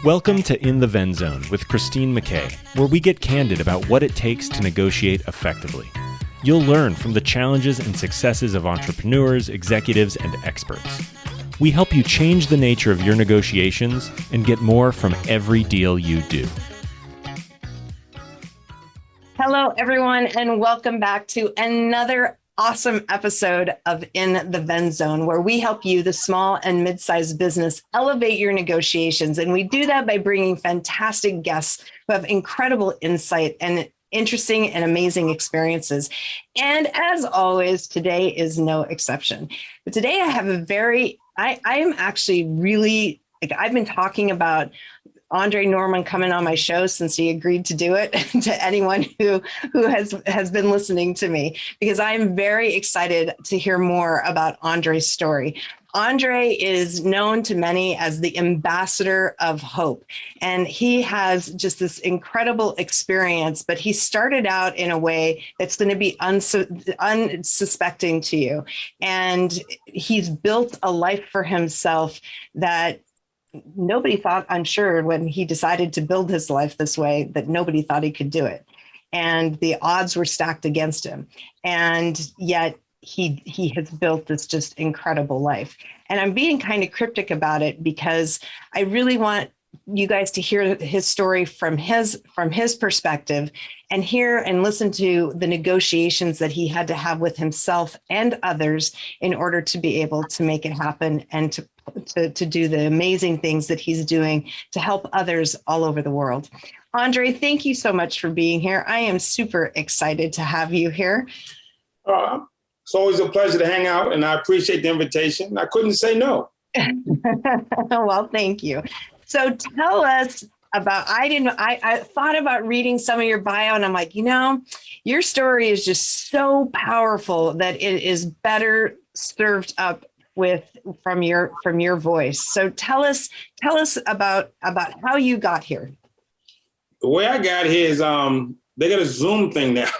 Welcome to In the Ven Zone with Christine McKay, where we get candid about what it takes to negotiate effectively. You'll learn from the challenges and successes of entrepreneurs, executives, and experts. We help you change the nature of your negotiations and get more from every deal you do. Hello, everyone, and welcome back to another awesome episode of In the Ven Zone, where we help you, the small and mid-sized business, elevate your negotiations. And we do that by bringing fantastic guests who have incredible insight and interesting and amazing experiences. And as always, today is no exception. But today I have I am actually really, I've been talking about Andre Norman coming on my show since he agreed to do it to anyone who has been listening to me, because I'm very excited to hear more about Andre's story. Andre is known to many as the ambassador of hope, and he has just this incredible experience, but he started out in a way that's going to be unsuspecting to you. And he's built a life for himself that nobody thought, I'm sure, when he decided to build his life this way, that nobody thought he could do it. And the odds were stacked against him. And yet he has built this just incredible life. And I'm being kind of cryptic about it because I really want you guys to hear his story from his perspective, and hear and listen to the negotiations that he had to have with himself and others in order to be able to make it happen and to do the amazing things that he's doing to help others all over the world. Andre, thank you so much for being here. I am super excited to have you here. It's always a pleasure to hang out, and I appreciate the invitation. I couldn't say no. Well, thank you. So tell us about, I thought about reading some of your bio, and I'm like, your story is just so powerful that it is better served up from your voice. So tell us about how you got here. The way I got here is they got a Zoom thing now.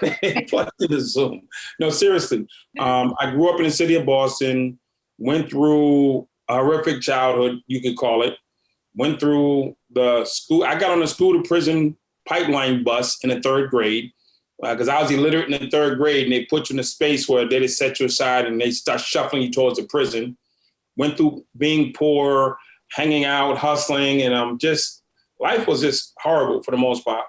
Plugged into Zoom. No, seriously. I grew up in the city of Boston, went through a horrific childhood, you could call it. Went through the school. I got on the school to prison pipeline bus in the third grade because I was illiterate in the third grade, and they put you in a space where they just set you aside and they start shuffling you towards the prison. Went through being poor, hanging out, hustling, and life was just horrible for the most part.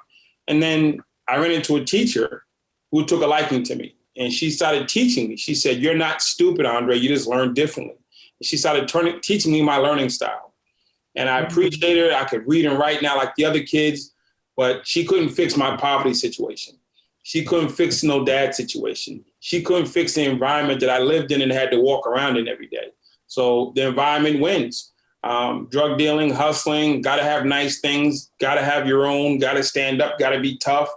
And then I ran into a teacher who took a liking to me, and she started teaching me. She said, "You're not stupid, Andre. You just learn differently." And she started teaching me my learning style. And I appreciated her. I could read and write now like the other kids, but she couldn't fix my poverty situation. She couldn't fix no dad situation. She couldn't fix the environment that I lived in and had to walk around in every day. So the environment wins. Drug dealing, hustling, got to have nice things, got to have your own, got to stand up, got to be tough.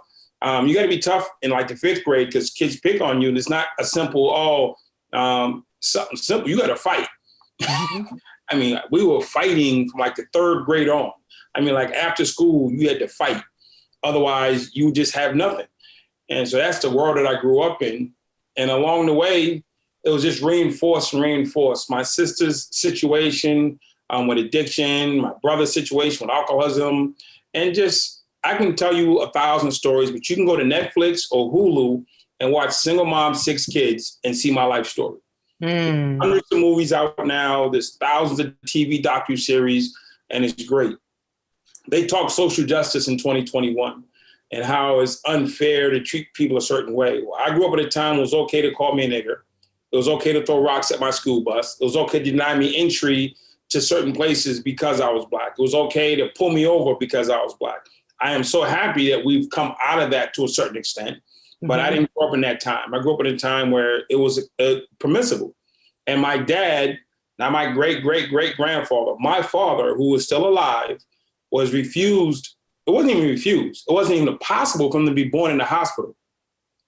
You got to be tough in like the fifth grade because kids pick on you. And it's not a simple, something simple. You got to fight. I mean, we were fighting from like the third grade on. I mean, like after school, you had to fight. Otherwise, you just have nothing. And so that's the world that I grew up in. And along the way, it was just reinforced. My sister's situation with addiction, my brother's situation with alcoholism, and I can tell you 1,000 stories, but you can go to Netflix or Hulu and watch Single Mom, 6 Kids and see my life story. Hundreds of movies out now. There's thousands of TV docuseries, and it's great. They talk social justice in 2021 and how it's unfair to treat people a certain way. Well, I grew up at a time when it was okay to call me a nigger. It was okay to throw rocks at my school bus. It was okay to deny me entry to certain places because I was Black. It was okay to pull me over because I was Black. I am so happy that we've come out of that to a certain extent. But I didn't grow up in that time. I grew up in a time where it was permissible. And my dad, not my great-great-great-grandfather, my father, who was still alive, was refused. It wasn't even refused. It wasn't even possible for him to be born in the hospital.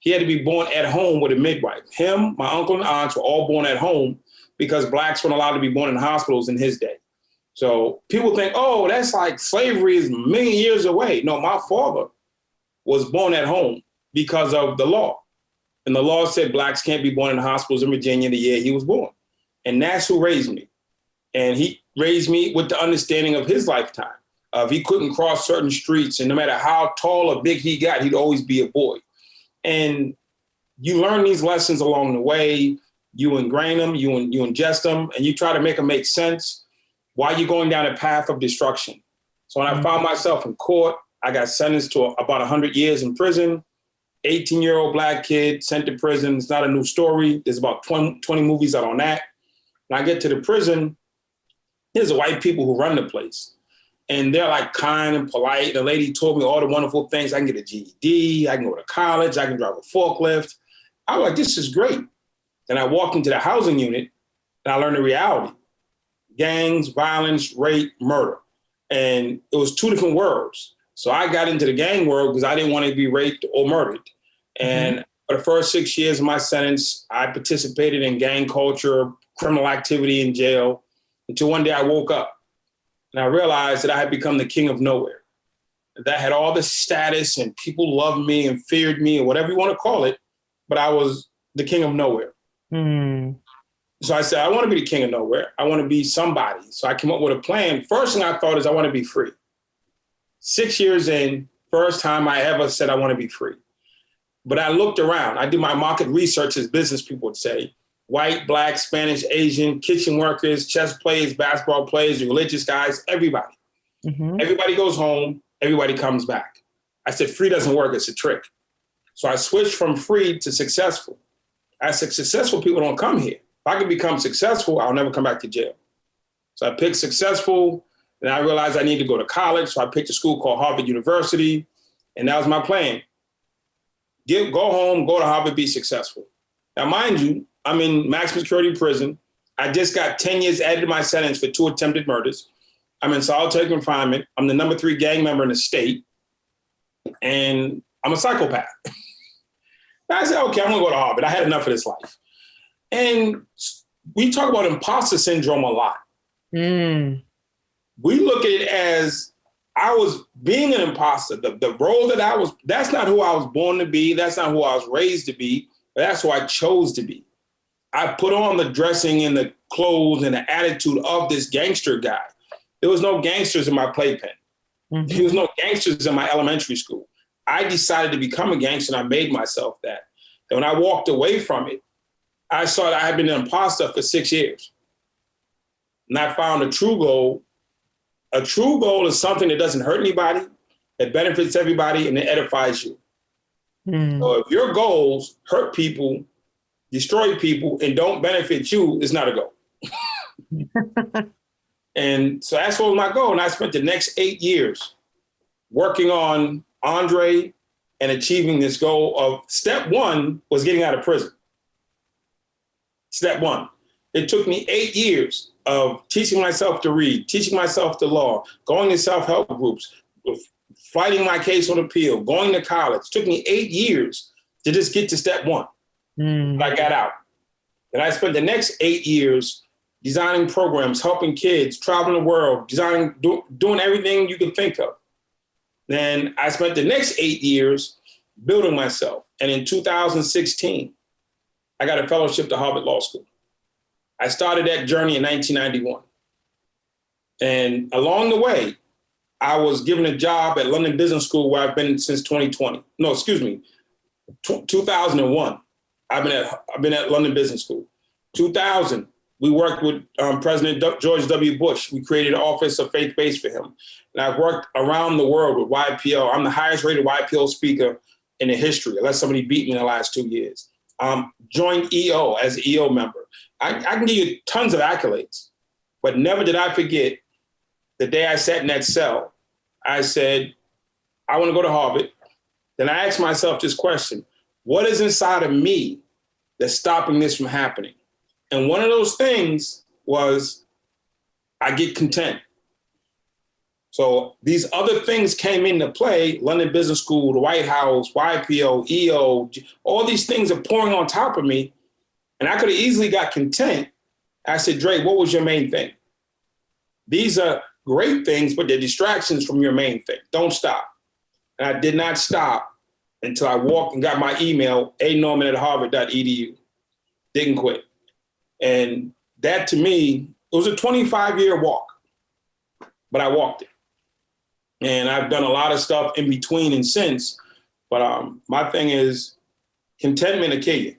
He had to be born at home with a midwife. Him, my uncle and aunts were all born at home because Blacks weren't allowed to be born in hospitals in his day. So people think, oh, that's like slavery is a million years away. No, my father was born at home because of the law. And the law said Blacks can't be born in hospitals in Virginia the year he was born. And that's who raised me. And he raised me with the understanding of his lifetime. If he couldn't cross certain streets, and no matter how tall or big he got, he'd always be a boy. And you learn these lessons along the way. You ingrain them, you ingest them, and you try to make them make sense while you're going down a path of destruction. So when I found myself in court, I got sentenced to about 100 years in prison. 18-year-old Black kid sent to prison. It's not a new story. There's about 20 movies out on that. When I get to the prison, there's white people who run the place. And they're like kind and polite. The lady told me all the wonderful things. I can get a GED, I can go to college, I can drive a forklift. I was like, this is great. Then I walked into the housing unit and I learned the reality. Gangs, violence, rape, murder. And it was two different worlds. So I got into the gang world because I didn't want to be raped or murdered. And for the first 6 years of my sentence, I participated in gang culture, criminal activity in jail, until one day I woke up and I realized that I had become the king of nowhere. That I had all this status and people loved me and feared me or whatever you want to call it, but I was the king of nowhere. So I said, I want to be the king of nowhere. I want to be somebody. So I came up with a plan. First thing I thought is I want to be free. 6 years in, first time I ever said I want to be free. But I looked around. I did my market research, as business people would say. White, Black, Spanish, Asian, kitchen workers, chess players, basketball players, religious guys, everybody. Everybody goes home, everybody comes back. I said, free doesn't work, it's a trick. So I switched from free to successful. I said, successful people don't come here. If I can become successful, I'll never come back to jail. So I picked successful, and I realized I need to go to college. So I picked a school called Harvard University, and that was my plan. Go home, go to Harvard, be successful. Now, mind you, I'm in maximum security prison. I just got 10 years added to my sentence for 2 attempted murders. I'm in solitary confinement. I'm the number 3 gang member in the state. And I'm a psychopath. I said, okay, I'm gonna go to Harvard. I had enough of this life. And we talk about imposter syndrome a lot. We look at it as I was being an imposter. The role that I was, that's not who I was born to be. That's not who I was raised to be. But that's who I chose to be. I put on the dressing and the clothes and the attitude of this gangster guy. There was no gangsters in my playpen. There was no gangsters in my elementary school. I decided to become a gangster and I made myself that. And when I walked away from it, I saw that I had been an imposter for 6 years. And I found a true goal. A true goal is something that doesn't hurt anybody, that benefits everybody, and it edifies you. So if your goals hurt people, destroy people, and don't benefit you, it's not a goal. And so that's what was my goal. And I spent the next 8 years working on Andre and achieving this goal of step 1 was getting out of prison. Step 1. It took me 8 years of teaching myself to read, teaching myself the law, going to self-help groups, fighting my case on appeal, going to college. It took me 8 years to just get to step 1. I got out. And I spent the next 8 years designing programs, helping kids, traveling the world, designing, doing everything you could think of. Then I spent the next 8 years building myself. And in 2016, I got a fellowship to Harvard Law School. I started that journey in 1991. And along the way, I was given a job at London Business School where I've been since 2020. No, excuse me, 2001. I've been at London Business School. 2000, we worked with President George W. Bush. We created an office of faith-based for him. And I've worked around the world with YPO. I'm the highest rated YPO speaker in the history, unless somebody beat me in the last 2 years. Joined EO as an EO member. I can give you tons of accolades, but never did I forget the day I sat in that cell. I said, I want to go to Harvard. Then I asked myself this question: what is inside of me that's stopping this from happening? And one of those things was I get content. So these other things came into play: London Business School, the White House, YPO, EO, all these things are pouring on top of me. And I could have easily got content. I said, Dre, what was your main thing? These are great things, but they're distractions from your main thing. Don't stop. And I did not stop until I walked and got my email, anorman@harvard.edu. Didn't quit. And that to me, it was a 25-year walk, but I walked it. And I've done a lot of stuff in between and since. But my thing is contentment will kill you.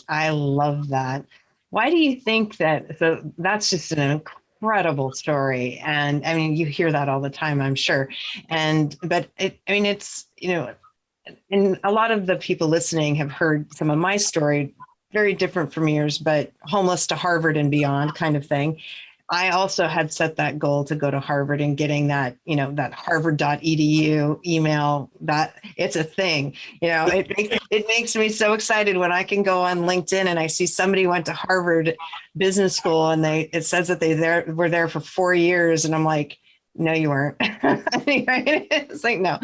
I love that. Why do you think that? So that's just an incredible story. And I mean, you hear that all the time, I'm sure. But it's, and a lot of the people listening have heard some of my story, very different from yours, but homeless to Harvard and beyond kind of thing. I also had set that goal to go to Harvard, and getting that, that harvard.edu email, that it's a thing. It makes me so excited when I can go on LinkedIn and I see somebody went to Harvard Business School and it says that they were there for 4 years. And I'm like, no, you weren't. It's like, no.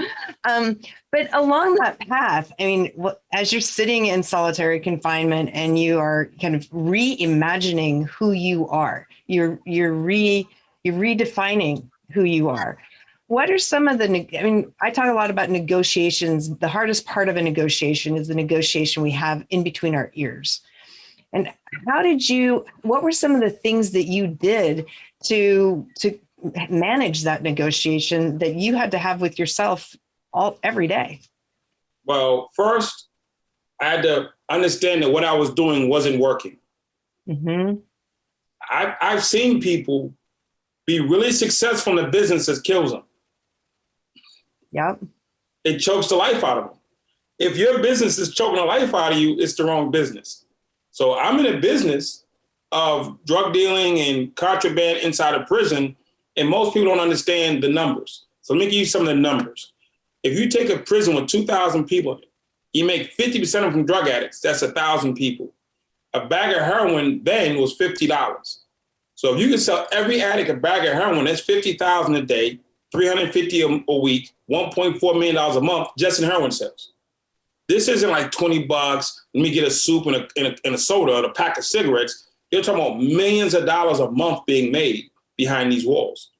But along that path, I mean, as you're sitting in solitary confinement and you are kind of reimagining who you are, you're redefining who you are. What are some of I talk a lot about negotiations. The hardest part of a negotiation is the negotiation we have in between our ears. And what were some of the things that you did to manage that negotiation that you had to have with yourself every day? Well, first, I had to understand that what I was doing wasn't working. Mm-hmm. I've seen people be really successful in a business that kills them. Yep. It chokes the life out of them. If your business is choking the life out of you, it's the wrong business. So I'm in a business of drug dealing and contraband inside of prison, and most people don't understand the numbers. So let me give you some of the numbers. If you take a prison with 2,000 people in it, you make 50% of them from drug addicts. That's 1,000 people. A bag of heroin then was $50. So if you could sell every addict a bag of heroin, that's $50,000 a day, $350 a week, $1.4 million a month just in heroin sales. This isn't like $20. Let me get a soup and a soda and a pack of cigarettes. You're talking about millions of dollars a month being made behind these walls.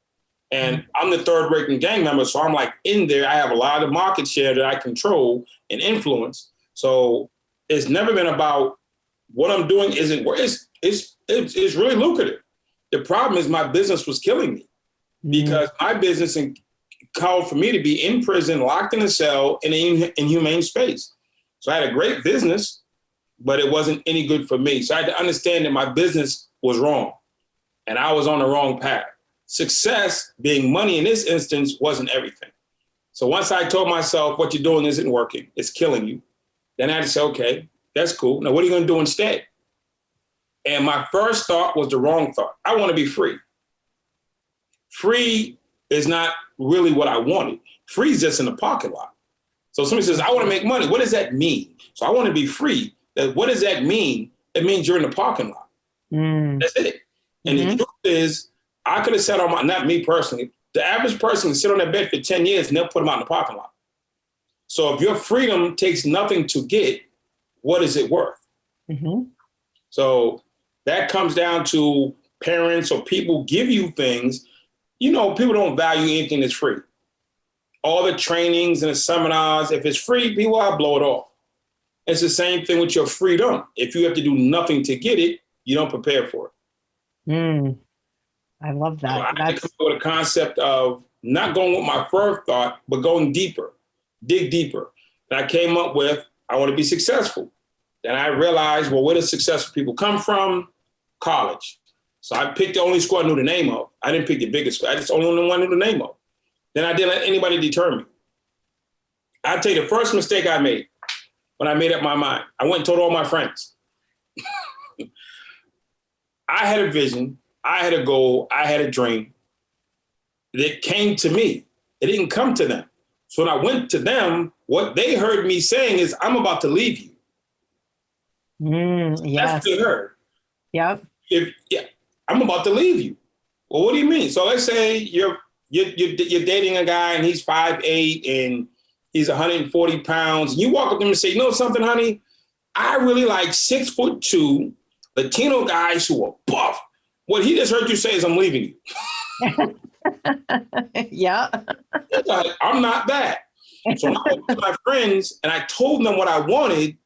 And I'm the third-ranking gang member, so I'm like in there. I have a lot of market share that I control and influence. So it's never been about what I'm doing isn't work. It's really lucrative. The problem is my business was killing me because my business called for me to be in prison, locked in a cell in an inhumane space. So I had a great business, but it wasn't any good for me. So I had to understand that my business was wrong and I was on the wrong path. Success, being money in this instance, wasn't everything. So once I told myself what you're doing isn't working, it's killing you, then I had to say, okay, that's cool. Now, what are you going to do instead? And my first thought was the wrong thought. I want to be free. Free is not really what I wanted. Free is just in the parking lot. So somebody says, I want to make money. What does that mean? So I want to be free. What does that mean? It means you're in the parking lot. That's it. And the truth is, I could have sat on not me personally, the average person can sit on their bed for 10 years and they'll put them out in the parking lot. So if your freedom takes nothing to get, what is it worth? So that comes down to parents or people give you things. People don't value anything that's free. All the trainings and the seminars, if it's free, people will blow it off. It's the same thing with your freedom. If you have to do nothing to get it, you don't prepare for it. I love that. So I had to come up with a concept of not going with my first thought, but going deeper, dig deeper. And I came up with, I want to be successful. Then I realized, well, where do successful people come from? College. So I picked the only school I knew the name of. I didn't pick the biggest school. I just only knew one I knew the name of. Then I didn't let anybody deter me. I'll tell you the first mistake I made when I made up my mind. I went and told all my friends. I had a vision. I had a goal. I had a dream. It came to me. It didn't come to them. So when I went to them, what they heard me saying is, I'm about to leave you. Yes. That's what they heard. Yep. I'm about to leave you. Well, what do you mean? So let's say you're dating a guy and he's 5'8" and he's 140 pounds. And you walk up to him and say, you know something, honey? I really like 6'2" Latino guys who are buff. What he just heard you say is, I'm leaving you. Yeah. Like, I'm not that. So when I went to my friends and I told them what I wanted,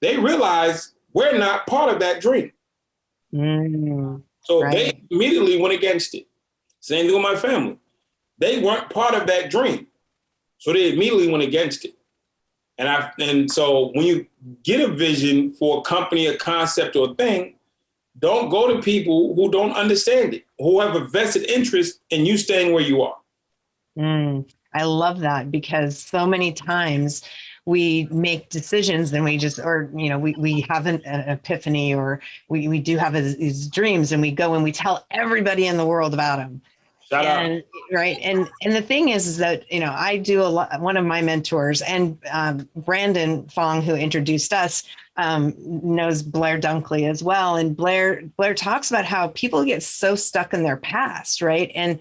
they realized we're not part of that dream. So they immediately went against it. Same thing with my family. they weren't part of that dream. So they immediately went against it. And so when you get a vision for a company, a concept, or a thing, don't go to people who don't understand it, who have a vested interest in you staying where you are. I love that, because so many times we make decisions and we have an epiphany, or we do have these dreams, and we go and we tell everybody in the world about them. Shut up. Right. And the thing is that, I do a lot. One of my mentors, and Brandon Fong, who introduced us, knows Blair Dunkley as well. And Blair talks about how people get so stuck in their past, right? And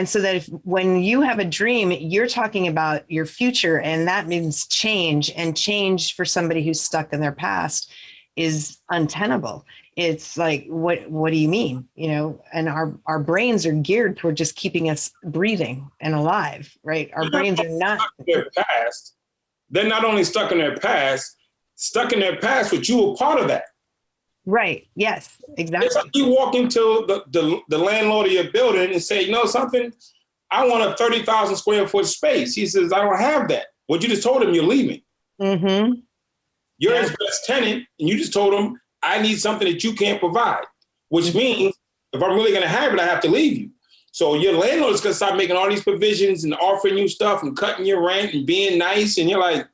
so that when you have a dream, you're talking about your future, and that means change, and change for somebody who's stuck in their past is untenable. It's like, what do you mean? And our brains are geared toward just keeping us breathing and alive, right? Our brains are not stuck in their past. They're not only stuck in their past, but you were part of that. Right. Yes, exactly. It's like you walk into the landlord of your building and say, something, I want a 30,000 square foot space. He says, I don't have that. Well, you just told him you're leaving. Mm-hmm. You're his best tenant, and you just told him, I need something that you can't provide, which means if I'm really going to have it, I have to leave you. So your landlord is going to start making all these provisions and offering you stuff and cutting your rent and being nice. And you're like,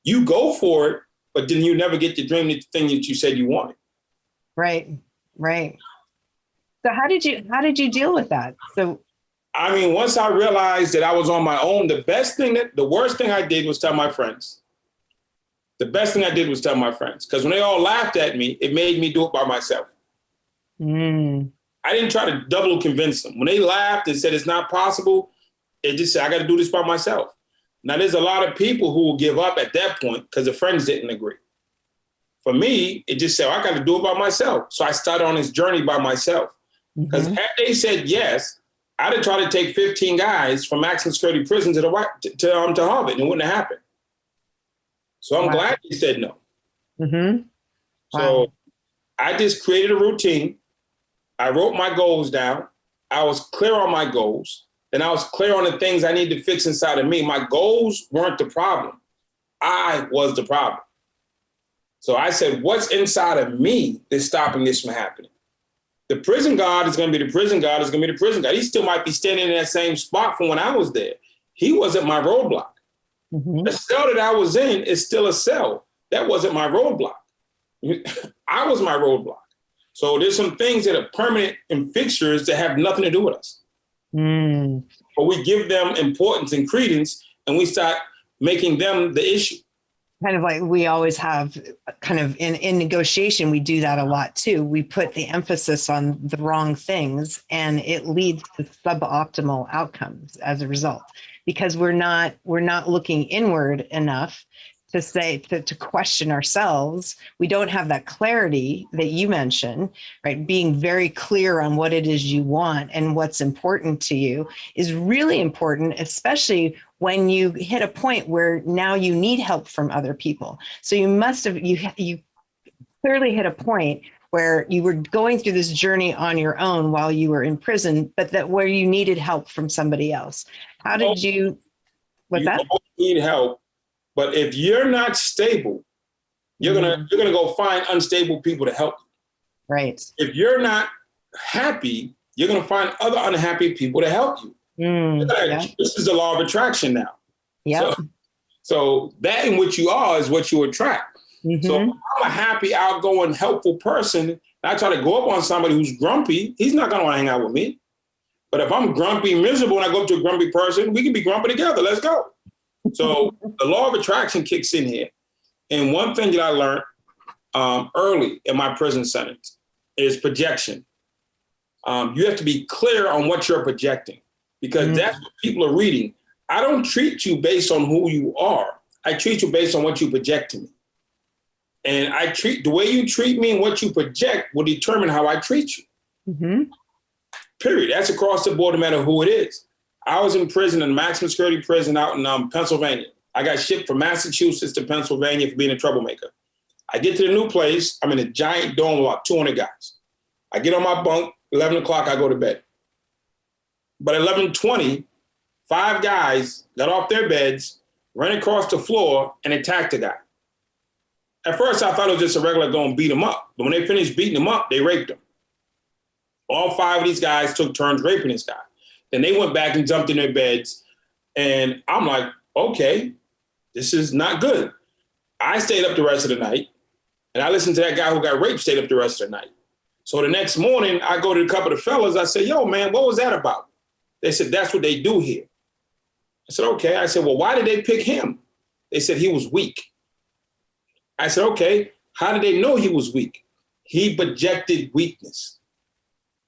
you go for it, but then you never get the dream, the thing that you said you wanted. Right. So how did you deal with that? So, once I realized that I was on my own, the worst thing I did was tell my friends. The best thing I did was tell my friends, because when they all laughed at me, it made me do it by myself. I didn't try to double convince them. When they laughed and said it's not possible, it just said, I got to do this by myself. Now, there's a lot of people who will give up at that point because the friends didn't agree. For me, it just said, I got to do it by myself. So I started on this journey by myself. Because had they said yes, I'd have tried to take 15 guys from maximum security prison to Harvard, and it wouldn't have happened. So I'm glad he said no. Mm-hmm. Wow. So I just created a routine. I wrote my goals down. I was clear on my goals. And I was clear on the things I need to fix inside of me. My goals weren't the problem. I was the problem. So I said, what's inside of me that's stopping this from happening? The prison guard is going to be the prison guard, is going to be the prison guard. He still might be standing in that same spot from when I was there. He wasn't my roadblock. The cell that I was in is still a cell. That wasn't my roadblock. I was my roadblock. So there's some things that are permanent and fixtures that have nothing to do with us. But we give them importance and credence, and we start making them the issue. Kind of like we always have kind of in negotiation, we do that a lot too. We put the emphasis on the wrong things, and it leads to suboptimal outcomes as a result, because we're not looking inward enough to say, to question ourselves. We don't have that clarity that you mentioned, right? Being very clear on what it is you want and what's important to you is really important, especially when you hit a point where now you need help from other people. So you clearly hit a point where you were going through this journey on your own while you were in prison, but that where you needed help from somebody else. How did you, what's that? You need help, but if you're not stable, you're gonna go find unstable people to help you. Right. If you're not happy, you're gonna find other unhappy people to help you. This is the law of attraction now. Yeah. So that in which you are is what you attract. So if I'm a happy, outgoing, helpful person, and I try to go up on somebody who's grumpy, he's not gonna want to hang out with me. But if I'm grumpy, miserable, and I go up to a grumpy person, we can be grumpy together. Let's go. So the law of attraction kicks in here. And one thing that I learned early in my prison sentence is projection. You have to be clear on what you're projecting, because that's what people are reading. I don't treat you based on who you are. I treat you based on what you project to me. And the way you treat me and what you project will determine how I treat you. Period. That's across the board, no matter who it is. I was in prison, in maximum security prison out in Pennsylvania. I got shipped from Massachusetts to Pennsylvania for being a troublemaker. I get to the new place. I'm in a giant dome with about 200 guys. I get on my bunk, 11 o'clock, I go to bed. But at 11:20, 5 guys got off their beds, ran across the floor, and attacked the guy. At first, I thought it was just a regular go and beat him up. But when they finished beating him up, they raped him. All 5 of these guys took turns raping this guy. Then they went back and jumped in their beds. And I'm like, okay, this is not good. I stayed up the rest of the night. And I listened to that guy who got raped stayed up the rest of the night. So the next morning, I go to a couple of the fellas. I said, yo, man, what was that about? They said, that's what they do here. I said, okay. I said, well, why did they pick him? They said he was weak. I said, okay, how did they know he was weak? He projected weakness.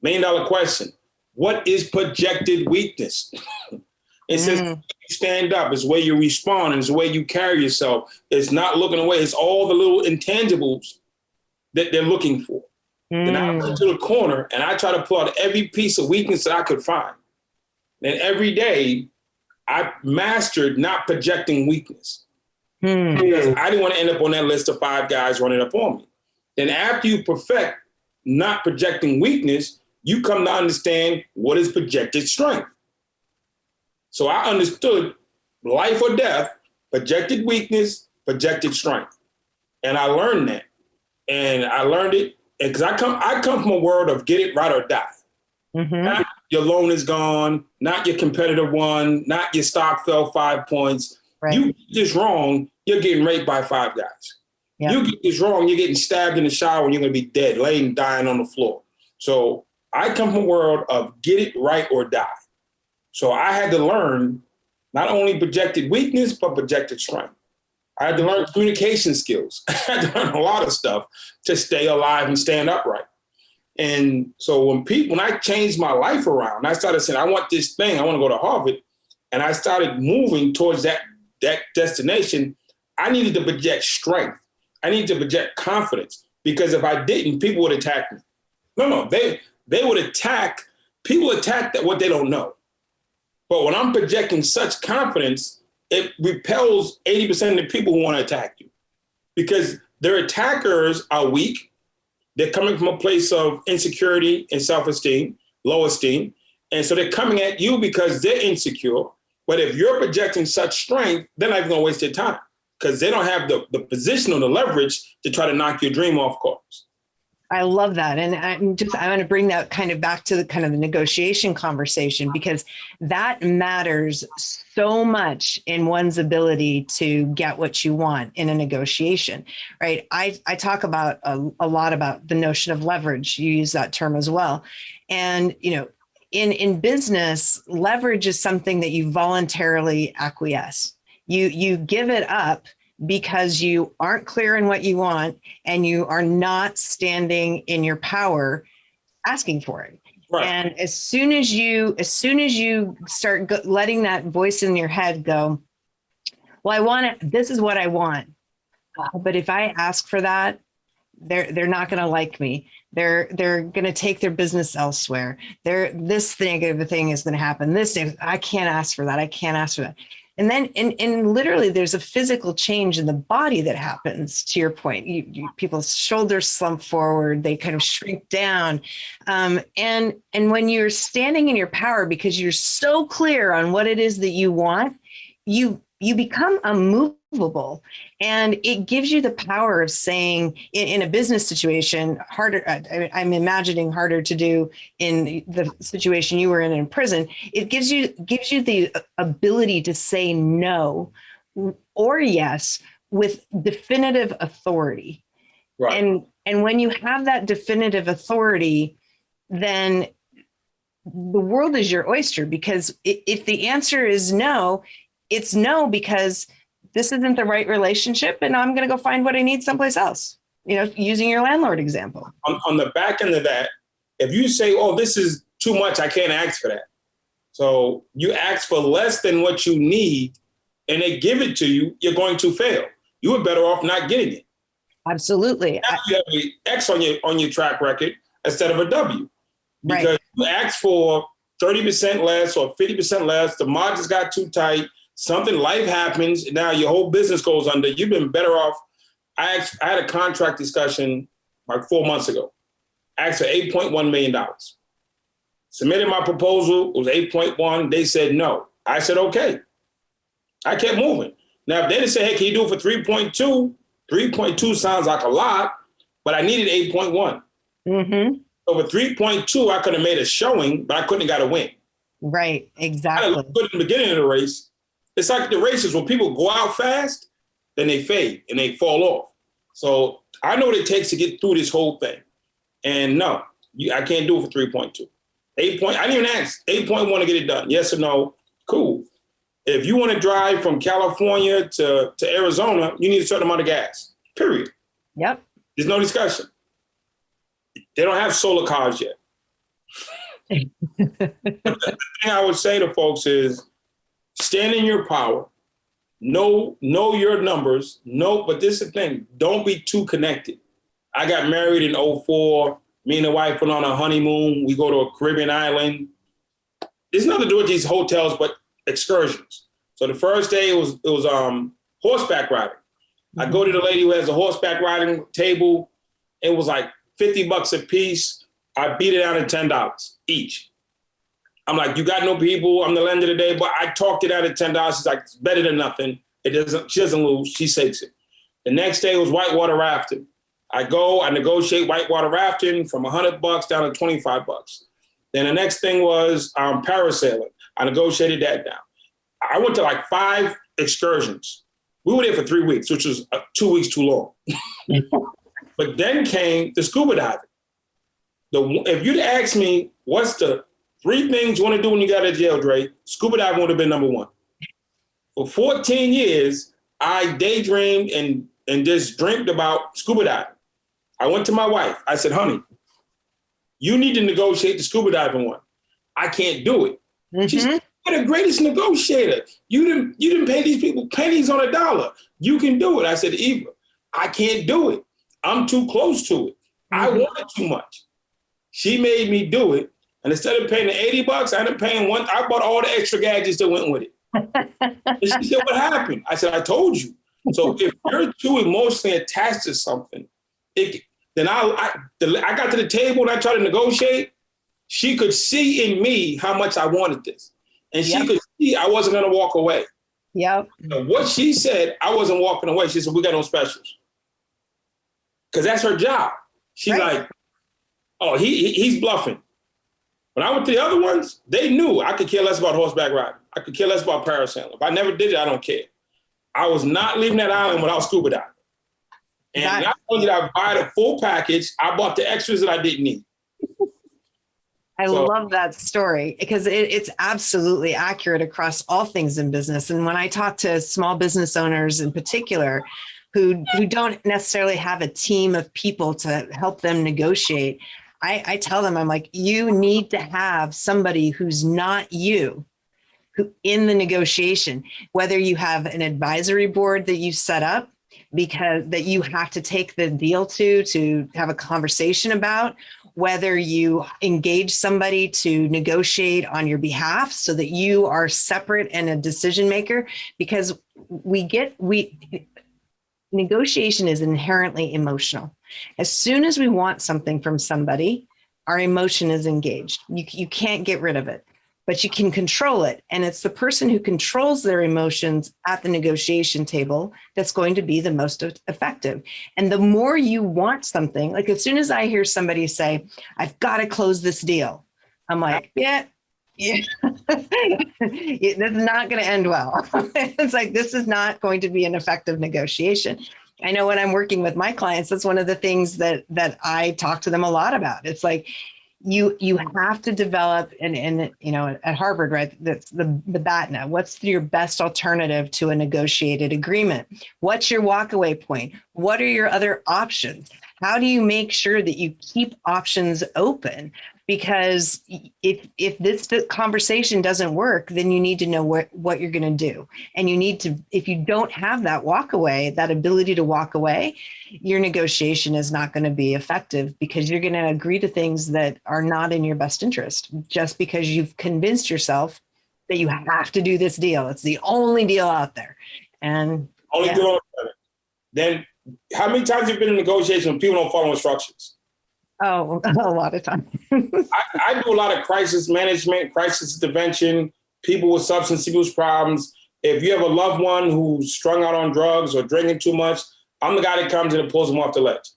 $1 million question. What is projected weakness? It says you stand up. It's the way you respond. It's the way you carry yourself. It's not looking away. It's all the little intangibles that they're looking for. Then I went to the corner and I try to pull out every piece of weakness that I could find. And every day I mastered not projecting weakness. Because I didn't want to end up on that list of 5 guys running up on me. Then after you perfect not projecting weakness, you come to understand what is projected strength. So I understood life or death, projected weakness, projected strength. And I learned that. And I learned it because I come from a world of get it right or die. Not your loan is gone, not your competitor won, not your stock fell 5 points. Right. You get this wrong, you're getting raped by 5 guys. Yep. You get this wrong, you're getting stabbed in the shower and you're going to be dead, laying dying on the floor. So I come from a world of get it right or die. So I had to learn not only projected weakness, but projected strength. I had to learn communication skills. I had to learn a lot of stuff to stay alive and stand upright. And so when I changed my life around, I started saying, I want this thing, I want to go to Harvard. And I started moving towards that destination. I needed to project strength. I needed to project confidence, because if I didn't, people would attack me. No, they would attack. People attack what they don't know. But when I'm projecting such confidence, it repels 80% of the people who want to attack you, because their attackers are weak. They're coming from a place of insecurity and self-esteem, low esteem. And so they're coming at you because they're insecure. But if you're projecting such strength, they're not even going to waste their time, because they don't have the position or the leverage to try to knock your dream off course. I love that. And I want to bring that kind of back to the kind of the negotiation conversation, because that matters so much in one's ability to get what you want in a negotiation, right? I talk about a lot about the notion of leverage. You use that term as well. And, in business, leverage is something that you voluntarily acquiesce. You give it up because you aren't clear in what you want and you are not standing in your power asking for it. Right. And as soon as you start letting that voice in your head go, well, I want it, this is what I want. But if I ask for that, they're not going to like me. They're going to take their business elsewhere. This negative thing is going to happen. I can't ask for that. I can't ask for that. And then, and literally, there's a physical change in the body that happens. To your point, people's shoulders slump forward; they kind of shrink down. And when you're standing in your power, because you're so clear on what it is that you want, you become unmovable, and it gives you the power of saying, in a business situation, harder. I'm imagining harder to do in the situation you were in prison. It gives you the ability to say no or yes with definitive authority. Right. And when you have that definitive authority, then the world is your oyster, because if the answer is no, it's no because this isn't the right relationship and I'm going to go find what I need someplace else, using your landlord example. On the back end of that, if you say, oh, this is too much, I can't ask for that. So you ask for less than what you need and they give it to you, you're going to fail. You were better off not getting it. Absolutely. Now you have an X on your track record instead of a W. Because right. You asked for 30% less or 50% less, the margins got too tight, life happens, now your whole business goes under. You've been better off. I had a contract discussion like 4 months ago. I asked for $8.1 million. Submitted my proposal, it was 8.1. They said no. I said, okay. I kept moving. Now, if they didn't say, hey, can you do it for 3.2? 3.2 sounds like a lot, but I needed 8.1. Mm-hmm. So with 3.2, I could have made a showing, but I couldn't have got a win. Right, I exactly. looked good in the beginning of the race. It's like the races when people go out fast, then they fade and they fall off. So I know what it takes to get through this whole thing. And no, I can't do it for 3.2. I didn't even ask 8.1 to get it done. Yes or no? Cool. If you want to drive from California to Arizona, you need a certain amount of gas, period. Yep. There's no discussion. They don't have solar cars yet. The thing I would say to folks is stand in your power, know your numbers, but this is the thing, don't be too connected. I got married in 2004. Me and the wife went on a honeymoon. We go to a Caribbean island. There's nothing to do with these hotels, but excursions. So the first day it was horseback riding. Mm-hmm. I go to the lady who has a horseback riding table. It was like $50 a piece. I beat it down to $10 each. I'm like, you got no people. I'm the lender today, but I talked it out at $10. She's like, it's better than nothing. She doesn't lose. She takes it. The next day was whitewater rafting. I negotiate whitewater rafting from $100 down to $25. Then the next thing was parasailing. I negotiated that down. I went to like 5 excursions. We were there for 3 weeks, which was 2 weeks too long. But then came the scuba diving. If you'd asked me, what's the 3 things you want to do when you got out of jail, Dre, scuba diving would have been number 1. For 14 years, I daydreamed and just dreamed about scuba diving. I went to my wife. I said, honey, you need to negotiate the scuba diving one. I can't do it. Mm-hmm. She said, you're the greatest negotiator. You didn't pay these people pennies on a dollar. You can do it. I said, Eva, I can't do it. I'm too close to it. Mm-hmm. I want it too much. She made me do it. And instead of paying the $80, I ended up paying one. I bought all the extra gadgets that went with it. And she said, what happened? I said, I told you. So if you're too emotionally attached to something, then I got to the table and I tried to negotiate. She could see in me how much I wanted this. And she could see I wasn't going to walk away. Yep. So what she said, I wasn't walking away. She said, we got no specials. Because that's her job. She's like, oh, he's bluffing. When I went to the other ones, they knew I could care less about horseback riding. I could care less about parasailing. If I never did it, I don't care. I was not leaving that island without scuba diving. And not only did I buy the full package, I bought the extras that I didn't need. I love that story because it's absolutely accurate across all things in business. And when I talk to small business owners in particular, who don't necessarily have a team of people to help them negotiate, I tell them, I'm like, you need to have somebody who's not you who in the negotiation, whether you have an advisory board that you set up because that you have to take the deal to have a conversation about, whether you engage somebody to negotiate on your behalf so that you are separate and a decision maker, because negotiation is inherently emotional. As soon as we want something from somebody, our emotion is engaged. You can't get rid of it, but you can control it. And it's the person who controls their emotions at the negotiation table that's going to be the most effective. And the more you want something, like as soon as I hear somebody say, I've got to close this deal, I'm like, yeah. This is not going to end well. It's like, this is not going to be an effective negotiation. I know when I'm working with my clients, that's one of the things that I talk to them a lot about. It's like, you have to develop, and you know, at Harvard, right, that's the BATNA. What's your best alternative to a negotiated agreement? What's your walkaway point? What are your other options? How do you make sure that you keep options open? Because if this conversation doesn't work, then you need to know what you're going to do. And you need to, if you don't have that walk away, that ability to walk away, your negotiation is not going to be effective because you're going to agree to things that are not in your best interest just because you've convinced yourself that you have to do this deal. It's the only deal out there. And only deal out there. Then how many times have you been in negotiation when people don't follow instructions? Oh, a lot of times. I do a lot of crisis management, crisis intervention. people with substance abuse problems. If you have a loved one who's strung out on drugs or drinking too much, I'm the guy that comes in and pulls them off the ledge.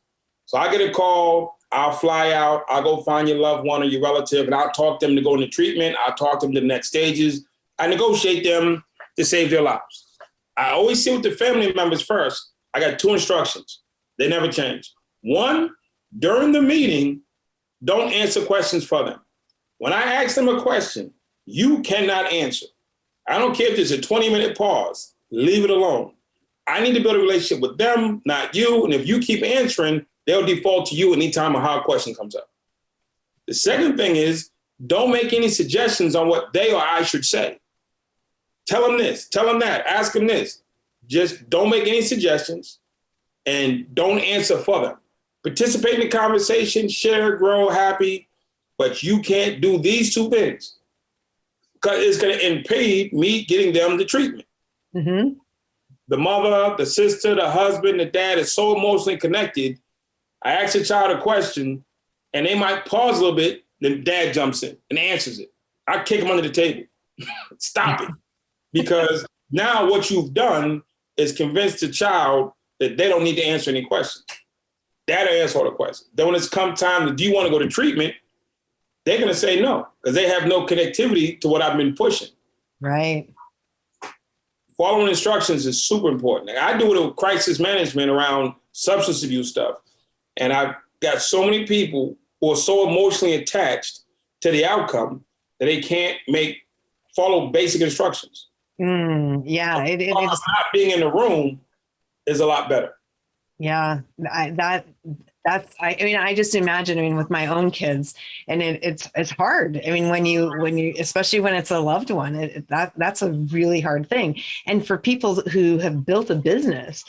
So I get a call, I'll fly out, I'll go find your loved one or your relative, and I'll talk them to go into treatment. I'll talk them to the next stages. I negotiate them to save their lives. I always sit with the family members first. I got 2 instructions. They never change. 1, during the meeting, don't answer questions for them. When I ask them a question, you cannot answer. I don't care if there's a 20-minute pause. Leave it alone. I need to build a relationship with them, not you. And if you keep answering, they'll default to you anytime a hard question comes up. The second thing is, don't make any suggestions on what they or I should say. Tell them this, tell them that, ask them this. Just don't make any suggestions and don't answer for them. Participate in the conversation, share, grow, happy, but you can't do these 2 things because it's going to impede me getting them the treatment. Mm-hmm. The mother, the sister, the husband, the dad is so emotionally connected. I ask a child a question and they might pause a little bit, then dad jumps in and answers it. I kick him under the table. Stop it. Because now what you've done is convince the child that they don't need to answer any questions. Dad will answer all the questions. Then when it's come time to, do you want to go to treatment? They're going to say no, because they have no connectivity to what I've been pushing. Right. Following instructions is super important. Like, I do it with crisis management around substance abuse stuff. And I've got so many people who are so emotionally attached to the outcome that they can't follow basic instructions. Yeah, it is. Not being in the room is a lot better. Yeah, I just imagine, with my own kids, and it's hard. when you, especially when it's a loved one, that's a really hard thing. And for people who have built a business,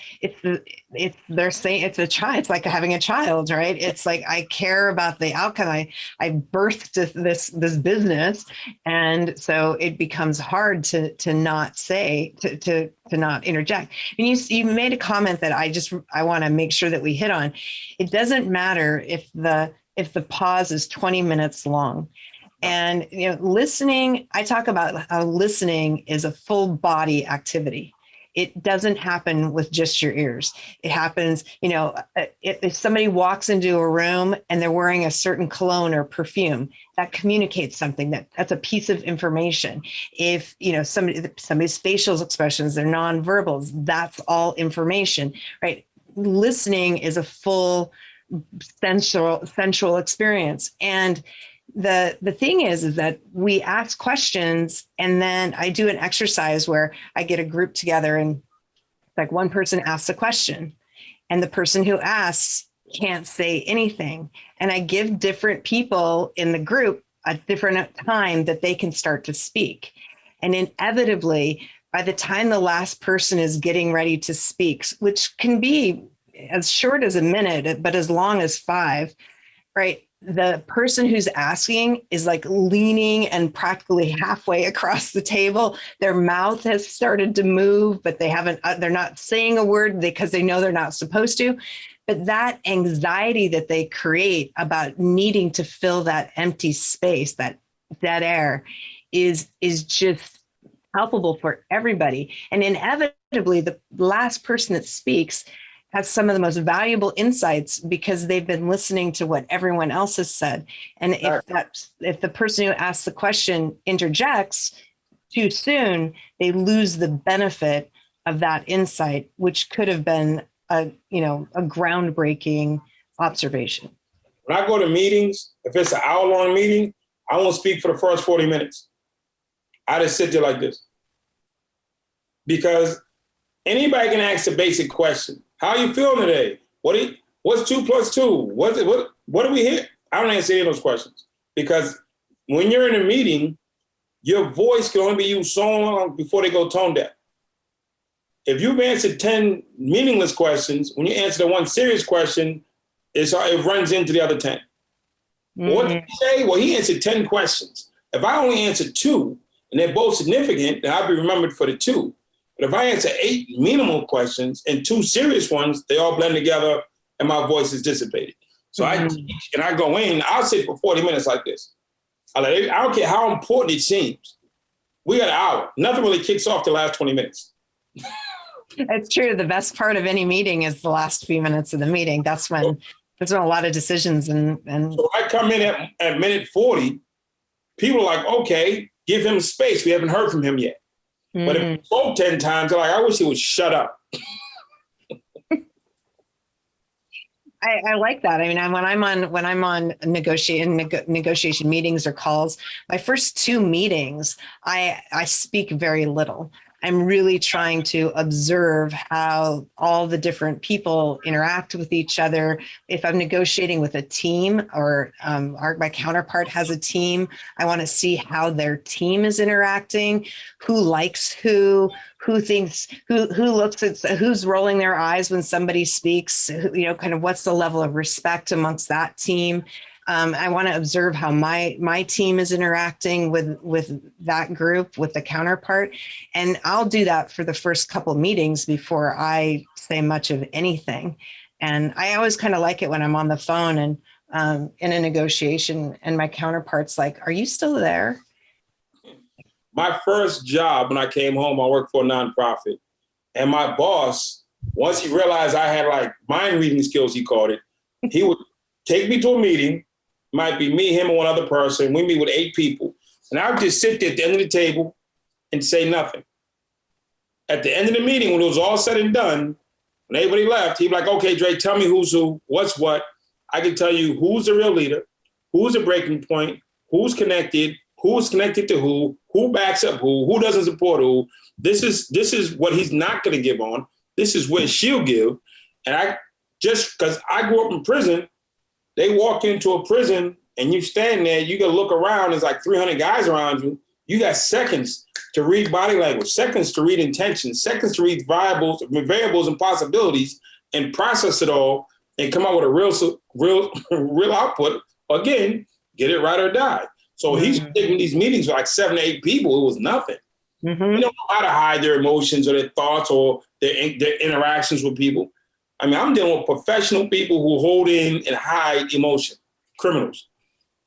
they're saying it's a child. It's like having a child, right? It's like, I care about the outcome. I birthed this business. And so it becomes hard to not say, to not interject. And you made a comment that I want to make sure that we hit on. It doesn't matter if the pause is 20 minutes long. And listening, I talk about how listening is a full body activity. It doesn't happen with just your ears. It happens, if somebody walks into a room and they're wearing a certain cologne or perfume, that communicates something. That's a piece of information. If somebody's facial expressions, they're nonverbals, that's all information, right? Listening is a full sensual experience. And the thing is that we ask questions, and then I do an exercise where I get a group together, and like one person asks a question and the person who asks can't say anything. And I give different people in the group a different time that they can start to speak. And inevitably, by the time the last person is getting ready to speak, which can be as short as a minute, but as long as 5, right? The person who's asking is like leaning and practically halfway across the table. Their mouth has started to move, but they're not saying a word because they know they're not supposed to. But that anxiety that they create about needing to fill that empty space, that dead air, is just palpable for everybody. And inevitably, the last person that speaks has some of the most valuable insights because they've been listening to what everyone else has said. And if the person who asks the question interjects too soon, they lose the benefit of that insight, which could have been a groundbreaking observation. When I go to meetings, if it's an hour-long meeting, I won't speak for the first 40 minutes. I just sit there like this. Because anybody can ask a basic question. How are you feeling today? What's 2 + 2? What do we hear? I don't answer any of those questions. Because when you're in a meeting, your voice can only be used so long before they go tone deaf. If you've answered 10 meaningless questions, when you answer the one serious question, it runs into the other 10. Mm-hmm. What did he say? Well, he answered 10 questions. If I only answer 2, and they're both significant, then I'll be remembered for the 2. But if I answer 8 minimal questions and 2 serious ones, they all blend together and my voice is dissipated. So I teach and I go in, I'll sit for 40 minutes like this. I don't care how important it seems. We got an hour. Nothing really kicks off the last 20 minutes. It's true. The best part of any meeting is the last few minutes of the meeting. That's when there's a lot of decisions. And so I come in at minute 40, people are like, okay, give him space. We haven't heard from him yet. But if he spoke 10 times, they're like, I wish he would shut up. I like that. I mean, when I'm on negotiation meetings or calls, my first 2 meetings, I speak very little. I'm really trying to observe how all the different people interact with each other. If I'm negotiating with a team or my counterpart has a team, I want to see how their team is interacting, who likes who thinks, who looks at, who's rolling their eyes when somebody speaks, kind of what's the level of respect amongst that team. I want to observe how my team is interacting with that group, with the counterpart. And I'll do that for the first couple meetings before I say much of anything. And I always kind of like it when I'm on the phone and in a negotiation and my counterpart's like, are you still there? My first job when I came home, I worked for a nonprofit. And my boss, once he realized I had like mind reading skills, he called it, he would take me to a meeting. Might be me, him, and one other person. We meet with 8 people. And I would just sit there at the end of the table and say nothing. At the end of the meeting, when it was all said and done, when everybody left, he'd be like, okay, Dre, tell me who's who, what's what. I can tell you who's the real leader, who's the breaking point, who's connected to who backs up who doesn't support who. This is what he's not going to give on. This is what she'll give. And just because I grew up in prison, they walk into a prison and you stand there, you gotta look around, there's like 300 guys around you. You got seconds to read body language, seconds to read intentions, seconds to read variables and possibilities and process it all and come out with a real output. Again, get it right or die. So he's taking these meetings with like 7 to 8 people. It was nothing. They don't know how to hide their emotions or their thoughts or their interactions with people. I mean, I'm dealing with professional people who hold in and hide emotion, criminals.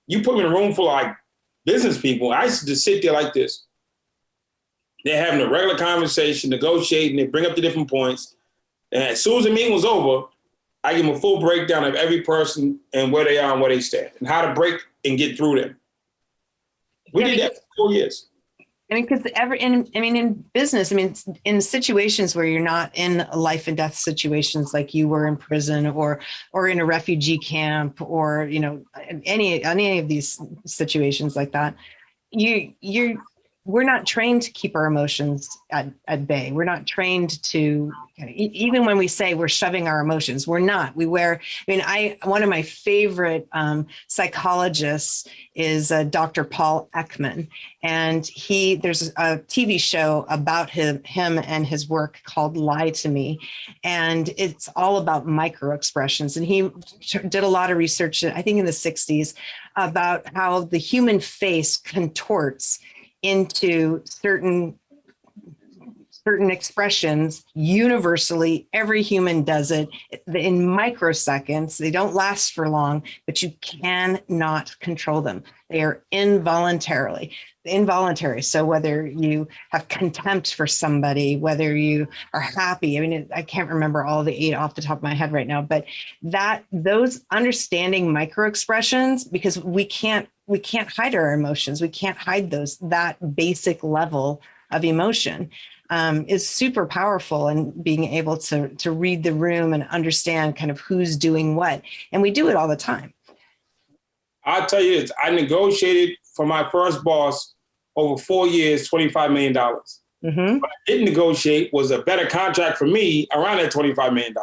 You put me in a room full of like business people. I used to just sit there like this. They're having a regular conversation, negotiating, they bring up the different points. And as soon as the meeting was over, I give them a full breakdown of every person and where they are and where they stand and how to break and get through them. We did that for 4 years. I mean, because in business, in situations where you're not in life and death situations like you were in prison or in a refugee camp or, any of these situations like that, we're not trained to keep our emotions at bay. We're not trained to, even when we say we're shoving our emotions, we're not. One of my favorite psychologists is Dr. Paul Ekman. And there's a TV show about him and his work called Lie to Me. And it's all about micro expressions. And he did a lot of research, I think in the 60s, about how the human face contorts into certain expressions universally. Every human does it in microseconds. They don't last for long, but you cannot control them. They are involuntary. So whether you have contempt for somebody, whether you are happy, I can't remember all the 8 off the top of my head right now, but those understanding micro expressions, because we can't hide our emotions. We can't hide that basic level of emotion is super powerful, and being able to read the room and understand kind of who's doing what. And we do it all the time. I'll tell you this, I negotiated for my first boss over 4 years, $25 million. What I didn't negotiate was a better contract for me around that $25 million.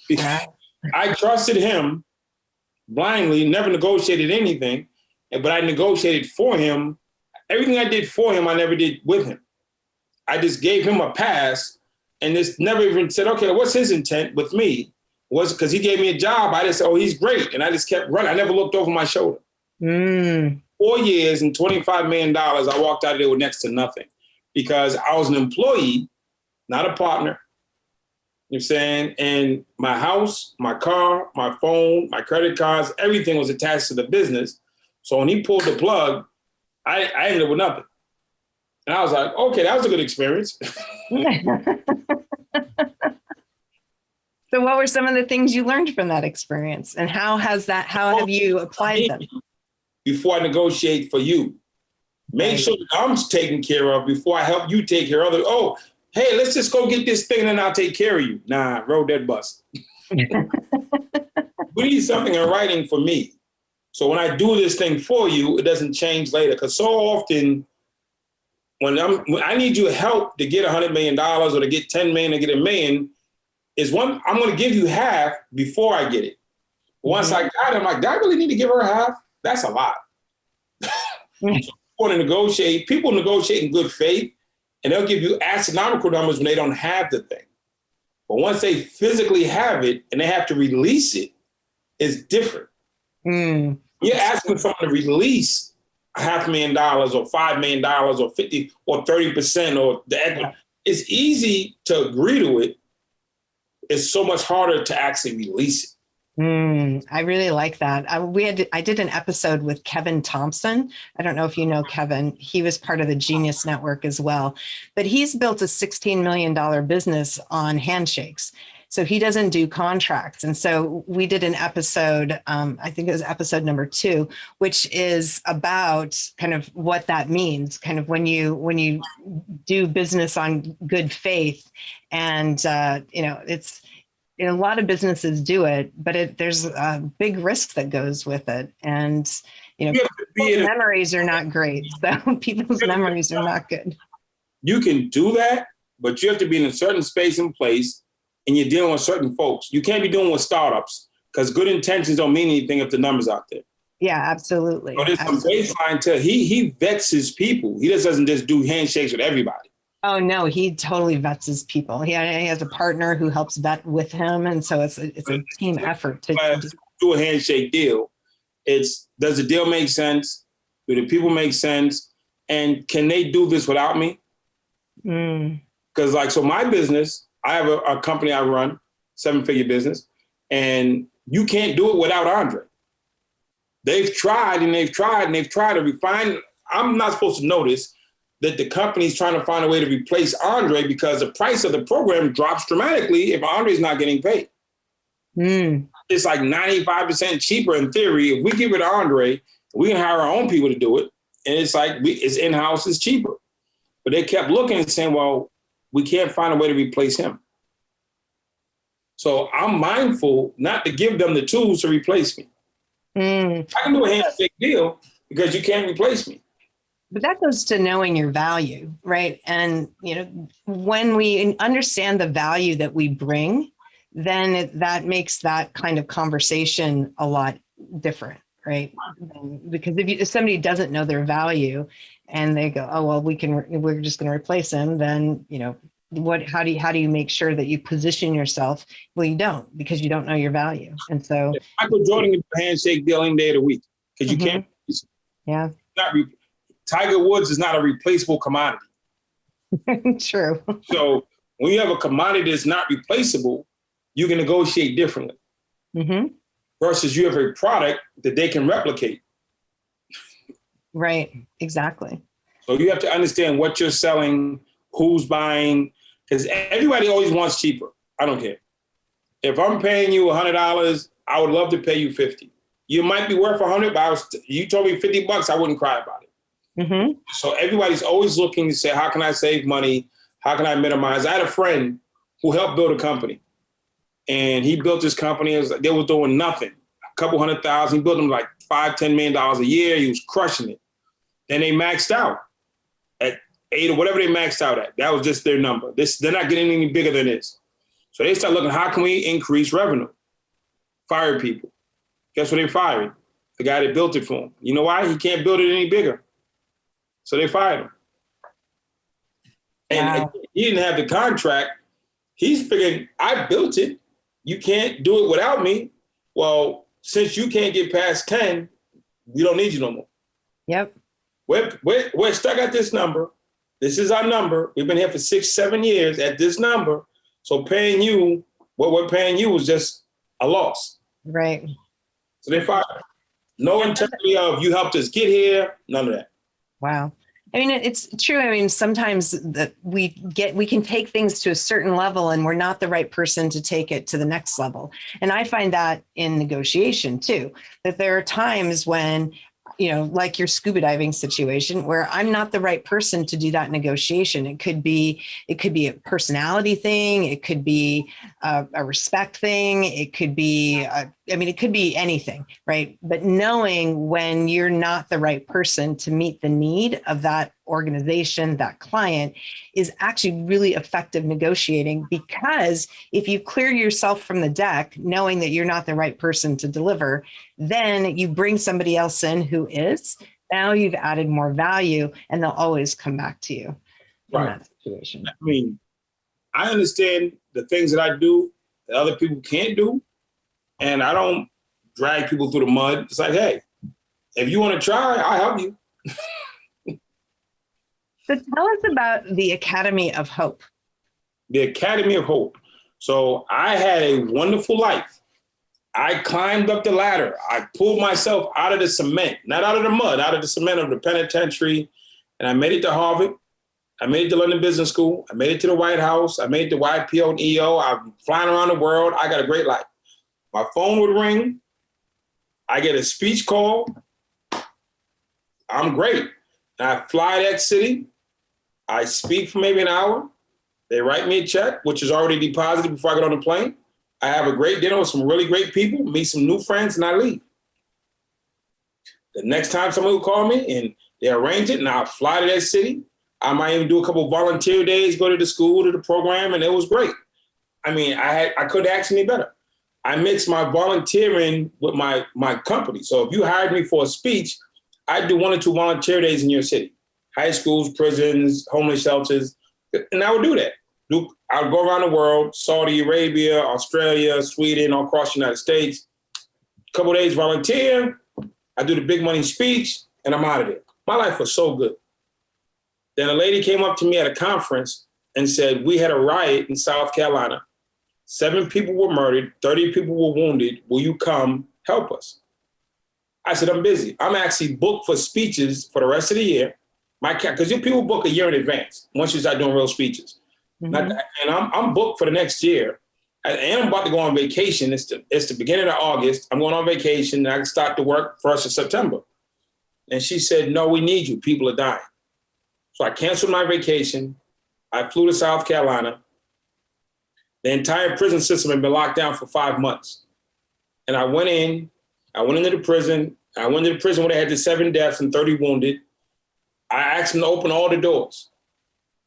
Because I trusted him blindly, never negotiated anything, but I negotiated for him. Everything I did for him, I never did with him. I just gave him a pass and just never even said, okay, what's his intent with me? Was because he gave me a job. I just said, oh, he's great. And I just kept running. I never looked over my shoulder. 4 years and $25 million, I walked out of there with next to nothing because I was an employee, not a partner. You know what I'm saying? And my house, my car, my phone, my credit cards, everything was attached to the business. So when he pulled the plug, I ended up with nothing. And I was like, okay, that was a good experience. So what were some of the things you learned from that experience, and how have you applied them? Before I negotiate for you, make sure that I'm taken care of before I help you take care of others. Oh, hey, let's just go get this thing and then I'll take care of you. Nah, rode that bus. We need something in writing for me. So when I do this thing for you, it doesn't change later. Because so often when I need your help to get $100 million or to get 10 million or get $1 million, I'm going to give you half before I get it. Once I got it, I'm like, do I really need to give her half? That's a lot. So want to negotiate. People negotiate in good faith, and they'll give you astronomical numbers when they don't have the thing. But once they physically have it and they have to release it, it's different. You're asking someone to release $500,000 or $5 million or 50 or 30% or the equity. It's easy to agree to it. It's so much harder to actually release it. I really like that. I did an episode with Kevin Thompson. I don't know if you know Kevin. He was part of the Genius Network as well. But he's built a $16 million business on handshakes. So he doesn't do contracts. And so we did an episode, I think it was episode number 2, which is about kind of what that means, kind of when you do business on good faith. And, it's, a lot of businesses do it, but there's a big risk that goes with it. And, people's memories are not great. So people's memories are not good. You can do that, but you have to be in a certain space and place, and you're dealing with certain folks. You can't be doing with startups because good intentions don't mean anything if the numbers out there. Yeah, absolutely. So there's some baseline to he vets his people. He just doesn't just do handshakes with everybody. Oh no, he totally vets his people. He has a partner who helps vet with him, and so it's a team effort to do a handshake deal. Does the deal make sense? Do the people make sense? And can they do this without me? Because so my business, I have a company I run, 7-figure business, and you can't do it without Andre. They've tried to refine. I'm not supposed to know this, that the company's trying to find a way to replace Andre because the price of the program drops dramatically if Andre's not getting paid. It's like 95% cheaper in theory. If we give it to Andre, we can hire our own people to do it. And it's like, it's in-house, it's cheaper. But they kept looking and saying, well, we can't find a way to replace him. So I'm mindful not to give them the tools to replace me. I can do a handshake deal because you can't replace me. But that goes to knowing your value, right? And, when we understand the value that we bring, then that makes that kind of conversation a lot different, right? Because if somebody doesn't know their value and they go, oh, well, we're just going to replace him, then, how do you make sure that you position yourself? Well, you don't, because you don't know your value. And so Michael Jordan can do a handshake deal any day of the week because you can't. Yeah. Tiger Woods is not a replaceable commodity. True. So when you have a commodity that's not replaceable, you can negotiate differently. Versus you have a product that they can replicate. Right. Exactly. So you have to understand what you're selling, who's buying, because everybody always wants cheaper. I don't care. If I'm paying you $100, I would love to pay you $50. You might be worth $100, but you told me $50, I wouldn't cry about it. So everybody's always looking to say, how can I save money? How can I minimize? I had a friend who helped build a company, and he built this company. They were doing nothing, a couple $100,000. He built them like $5-10 million a year. He was crushing it. Then they maxed out at 8 or whatever they maxed out at. That was just their number. They're not getting any bigger than this. So they start looking, how can we increase revenue? Fire people. Guess what they fired? The guy that built it for him. You know why? He can't build it any bigger. So they fired him. And he didn't have the contract. He's figuring, I built it. You can't do it without me. Well, since you can't get past 10, we don't need you no more. Yep. We're stuck at this number. This is our number. We've been here for 6-7 years at this number. So paying you, what we're paying you is just a loss. Right. So they fired him. No integrity of you helped us get here. None of that. Wow. I mean, it's true. I mean, sometimes that we can take things to a certain level and we're not the right person to take it to the next level. And I find that in negotiation too, that there are times when, like your scuba diving situation where I'm not the right person to do that negotiation. It could be a personality thing. It could be a respect thing. It could be, it could be anything, right? But knowing when you're not the right person to meet the need of that organization, that client, is actually really effective negotiating, because if you clear yourself from the deck, knowing that you're not the right person to deliver, then you bring somebody else in who is. Now you've added more value, and they'll always come back to you in that situation. I mean, I understand the things that I do that other people can't do, and I don't drag people through the mud. It's like, hey, if you want to try, I'll help you. So tell us about the Academy of Hope. The Academy of Hope. So I had a wonderful life. I climbed up the ladder. I pulled myself out of the cement, not out of the mud, out of the cement of the penitentiary. And I made it to Harvard. I made it to London Business School. I made it to the White House. I made it to YPO and EO. I'm flying around the world. I got a great life. My phone would ring. I get a speech call. I'm great. And I fly that city. I speak for maybe an hour. They write me a check, which is already deposited before I get on the plane. I have a great dinner with some really great people, meet some new friends, and I leave. The next time somebody will call me and they arrange it, and I'll fly to that city. I might even do a couple of volunteer days, go to the school, to the program, and it was great. I mean, I couldn't ask any better. I mix my volunteering with my company. So if you hired me for a speech, I'd do 1 or 2 volunteer days in your city. High schools, prisons, homeless shelters, and I would do that. I would go around the world, Saudi Arabia, Australia, Sweden, all across the United States. A couple of days volunteer, I do the big money speech, and I'm out of there. My life was so good. Then a lady came up to me at a conference and said, we had a riot in South Carolina. 7 people were murdered, 30 people were wounded. Will you come help us? I said, I'm busy. I'm actually booked for speeches for the rest of the year. Because people book a year in advance once you start doing real speeches. Mm-hmm. And I'm booked for the next year. And I'm about to go on vacation. It's the beginning of August. I'm going on vacation, and I can start to work 1st of September. And she said, no, we need you. People are dying. So I canceled my vacation. I flew to South Carolina. The entire prison system had been locked down for 5 months. And I went into the prison. I went to the prison where they had the 7 deaths and 30 wounded. I asked them to open all the doors.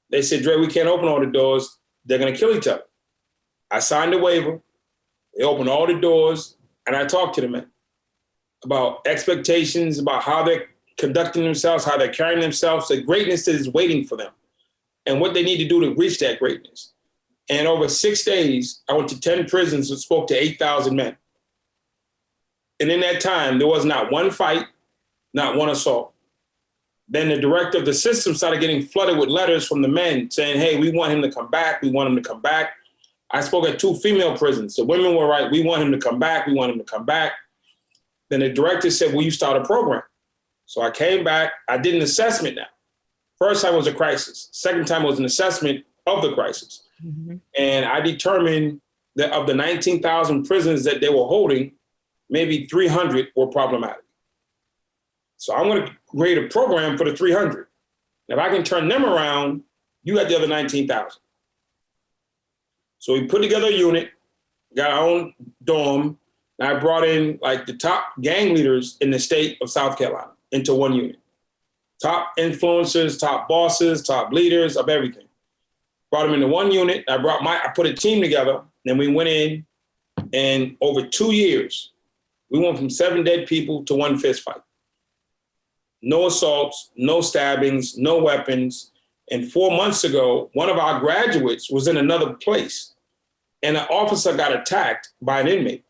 They said, Dre, we can't open all the doors. They're going to kill each other. I signed a waiver. They opened all the doors, and I talked to the men about expectations, about how they're conducting themselves, how they're carrying themselves, the greatness that is waiting for them, and what they need to do to reach that greatness. And over 6 days, I went to 10 prisons and spoke to 8,000 men. And in that time, there was not one fight, not one assault. Then the director of the system started getting flooded with letters from the men saying, hey, we want him to come back. We want him to come back. I spoke at 2 female prisons. The women were right. We want him to come back. We want him to come back. Then the director said, will you start a program? So I came back. I did an assessment now. First time was a crisis. Second time was an assessment of the crisis. Mm-hmm. And I determined that of the 19,000 prisons that they were holding, maybe 300 were problematic. So I'm going to create a program for the 300. If I can turn them around, you got the other 19,000. So we put together a unit, got our own dorm, and I brought in like the top gang leaders in the state of South Carolina into one unit. Top influencers, top bosses, top leaders of everything. Brought them into one unit. I put a team together, and we went in, and over 2 years, we went from 7 dead people to 1 fist fight. No assaults, no stabbings, no weapons. And 4 months ago, one of our graduates was in another place, and an officer got attacked by an inmate.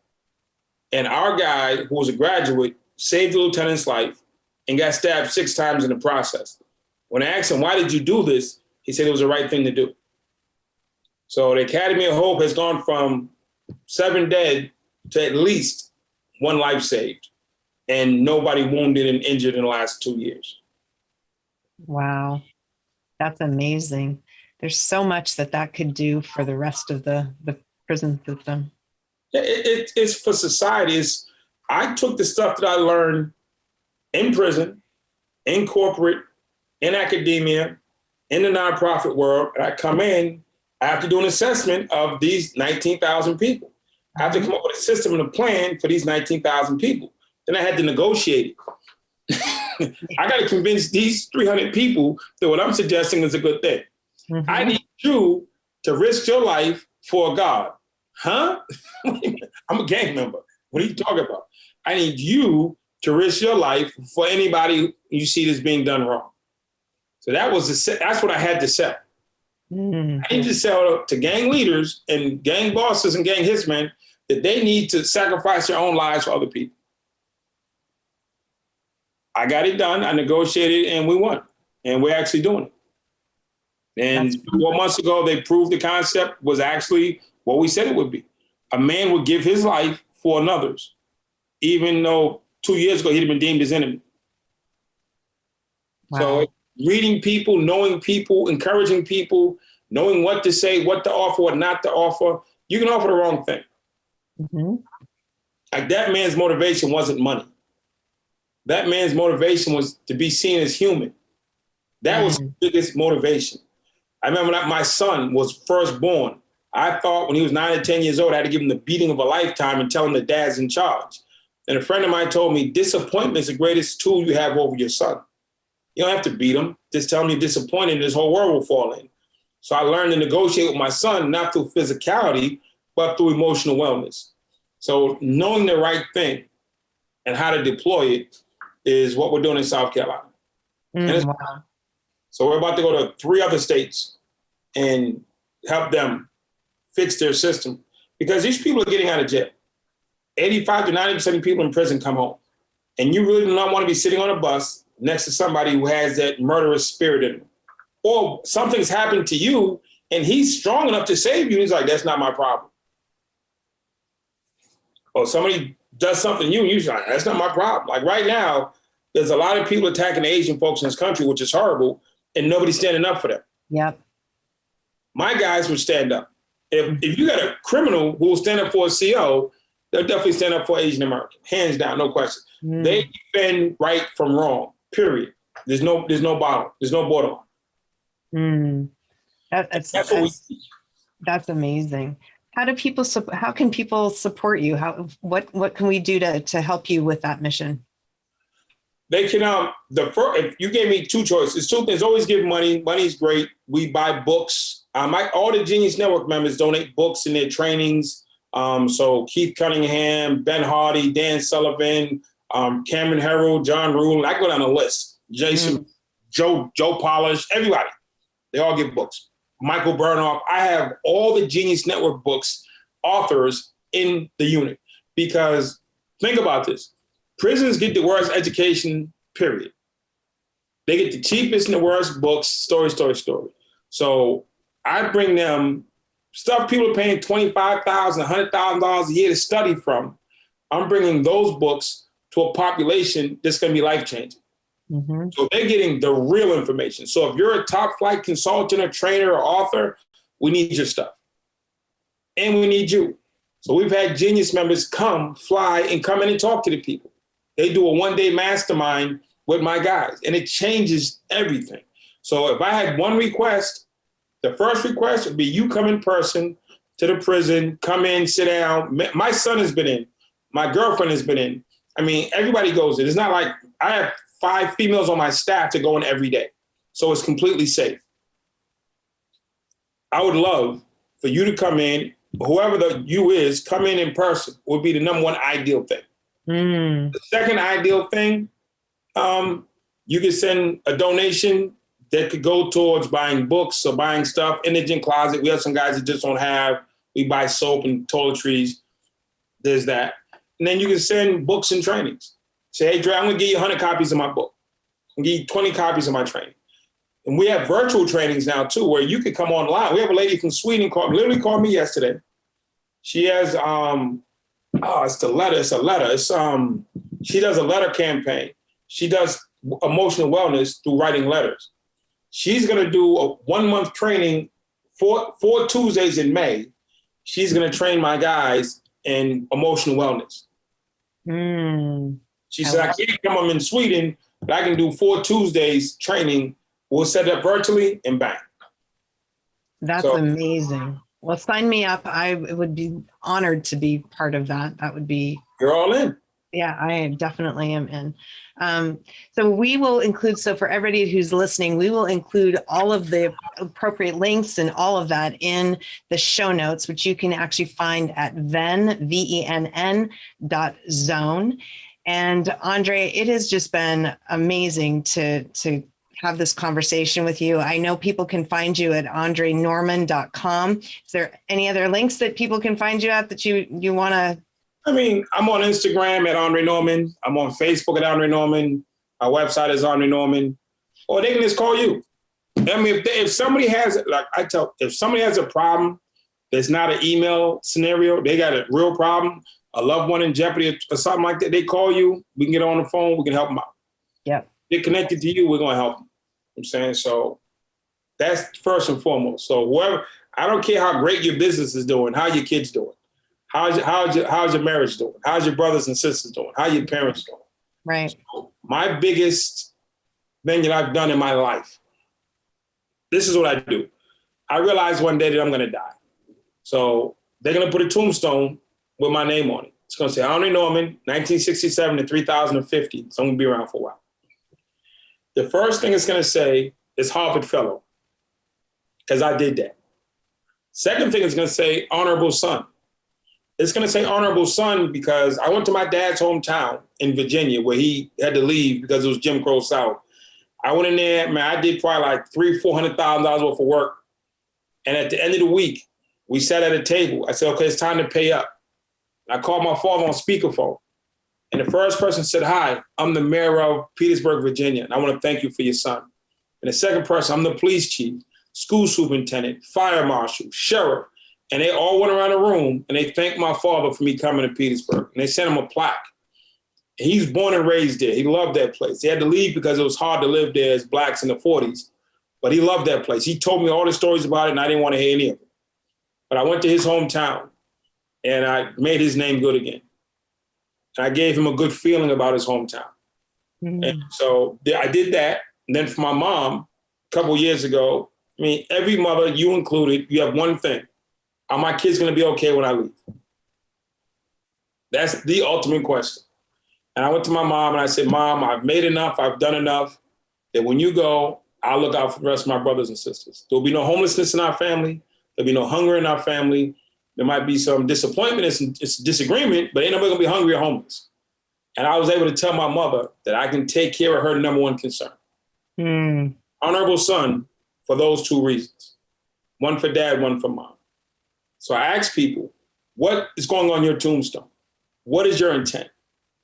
And our guy, who was a graduate, saved the lieutenant's life and got stabbed 6 times in the process. When I asked him, why did you do this? He said it was the right thing to do. So the Academy of Hope has gone from 7 dead to at least 1 life saved, and nobody wounded and injured in the last 2 years. Wow. That's amazing. There's so much that could do for the rest of the prison system. It's for society. I took the stuff that I learned in prison, in corporate, in academia, in the nonprofit world, and I come in, I have to do an assessment of these 19,000 people. I have to come up with a system and a plan for these 19,000 people. Then I had to negotiate it. I got to convince these 300 people that what I'm suggesting is a good thing. Mm-hmm. I need you to risk your life for God. Huh? I'm a gang member. What are you talking about? I need you to risk your life for anybody you see that's being done wrong. So that's what I had to sell. Mm-hmm. I need to sell to gang leaders and gang bosses and gang hitmen that they need to sacrifice their own lives for other people. I got it done. I negotiated and we won. And we're actually doing it. And 4 months ago, they proved the concept was actually what we said it would be. A man would give his life for another's, even though 2 years ago he'd have been deemed his enemy. Wow. So reading people, knowing people, encouraging people, knowing what to say, what to offer, what not to offer, you can offer the wrong thing. Mm-hmm. Like that man's motivation wasn't money. That man's motivation was to be seen as human. That was the biggest motivation. I remember when my son was first born, I thought when he was 9 or 10 years old, I had to give him the beating of a lifetime and tell him the dad's in charge. And a friend of mine told me, disappointment is the greatest tool you have over your son. You don't have to beat him. Just tell him you're disappointed and his whole world will fall in. So I learned to negotiate with my son, not through physicality, but through emotional wellness. So knowing the right thing and how to deploy it is what we're doing in South Carolina. Wow. So we're about to go to 3 other states and help them fix their system because these people are getting out of jail. 85 to 90% of people in prison come home. And you really do not want to be sitting on a bus next to somebody who has that murderous spirit in them. Or something's happened to you and he's strong enough to save you. He's like, that's not my problem. Or somebody does something to you and you're like, that's not my problem. Like right now, there's a lot of people attacking the Asian folks in this country, which is horrible, and nobody's standing up for them. Yep. My guys would stand up. If you got a criminal who will stand up for a CO, they'll definitely stand up for Asian American, hands down, no question. They defend right from wrong, period. There's no bottom, there's no borderline. That's amazing. How can people support you? What can we do to help you with that mission? They can, if you gave me 2 choices, 2 things, always give money. Money's great. We buy books. All the Genius Network members donate books in their trainings. So Keith Cunningham, Ben Hardy, Dan Sullivan, Cameron Herald, John Rule. I go down the list. Jason, Joe Polish, everybody. They all give books. Michael Burnoff. I have all the Genius Network books, authors in the unit. Because think about this. Prisons get the worst education, period. They get the cheapest and the worst books, story. So I bring them stuff people are paying $25,000, $100,000 a year to study from. I'm bringing those books to a population that's going to be life-changing. Mm-hmm. So they're getting the real information. So if you're a top flight consultant or trainer or author, we need your stuff. And we need you. So we've had Genius members fly and come in and talk to the people. They do a 1-day mastermind with my guys, and it changes everything. So if I had one request, the first request would be you come in person to the prison, come in, sit down. My son has been in. My girlfriend has been in. I mean, everybody goes in. It's not like I have 5 females on my staff to go in every day. So it's completely safe. I would love for you to come in, whoever the you is, come in person would be the number 1 ideal thing. The second ideal thing, you could send a donation that could go towards buying books or buying stuff in the gym closet. We have some guys that just don't have. We buy soap and toiletries. There's that. And then you can send books and trainings. Say, hey, Dre, I'm going to give you 100 copies of my book. I'm going to give you 20 copies of my training. And we have virtual trainings now, too, where you could come online. We have a lady from Sweden literally called me yesterday. She has, it's a letter. She does a letter campaign. She does emotional wellness through writing letters. She's going to do a 1 month training, four Tuesdays in May. She's going to train my guys in emotional wellness. She said, I can't come, I'm in Sweden, but I can do 4 Tuesdays training. We'll set it up virtually and bang. That's amazing. Well, sign me up. I would be honored to be part of that. That would be. You're all in. Yeah, I definitely am in. So we will include, so for everybody who's listening, we will include all of the appropriate links and all of that in the show notes, which you can actually find at venn.zone. And Andre, it has just been amazing to have this conversation with you. I know people can find you at andrenorman.com. Is there any other links that people can find you at that you want to? I mean, I'm on Instagram at Andre Norman. I'm on Facebook at Andre Norman. Our website is Andre Norman. Or they can just call you. I mean, if somebody has, if somebody has a problem that's not an email scenario, they got a real problem, a loved one in jeopardy or something like that, they call you, we can get on the phone, we can help them out. Yep. Get connected to you, we're going to help them. I'm saying, so that's first and foremost. So whoever, I don't care how great your business is doing, how your kids doing. How's your marriage doing? How's your brothers and sisters doing? How your parents doing? Right. So my biggest thing that I've done in my life, this is what I do. I realized one day that I'm going to die. So they're going to put a tombstone with my name on it. It's going to say Andre Norman, 1967 to 3050. So I'm going to be around for a while. The first thing it's going to say is Harvard Fellow, because I did that. Second thing it's going to say Honorable Son. It's going to say Honorable Son because I went to my dad's hometown in Virginia where he had to leave because it was Jim Crow South. I went in there, man, I did probably like $300,000-$400,000 worth of work. And at the end of the week, we sat at a table. I said, okay, it's time to pay up. I called my father on speakerphone. And the first person said, hi, I'm the mayor of Petersburg, Virginia, and I want to thank you for your son. And the second person, I'm the police chief, school superintendent, fire marshal, sheriff. And they all went around the room and they thanked my father for me coming to Petersburg. And they sent him a plaque. And he was born and raised there. He loved that place. He had to leave because it was hard to live there as blacks in the 40s. But he loved that place. He told me all the stories about it and I didn't want to hear any of it. But I went to his hometown and I made his name good again. And I gave him a good feeling about his hometown. Mm-hmm. And so I did that. And then for my mom, a couple of years ago, I mean, every mother, you included, you have one thing. Are my kids going to be okay when I leave? That's the ultimate question. And I went to my mom and I said, Mom, I've made enough. I've done enough that when you go, I'll look out for the rest of my brothers and sisters. There'll be no homelessness in our family. There'll be no hunger in our family. There might be some disappointment and disagreement, but ain't nobody going to be hungry or homeless. And I was able to tell my mother that I can take care of her number one concern. Honorable son for those two reasons. One for dad, one for mom. So I ask people, what is going on your tombstone? What is your intent?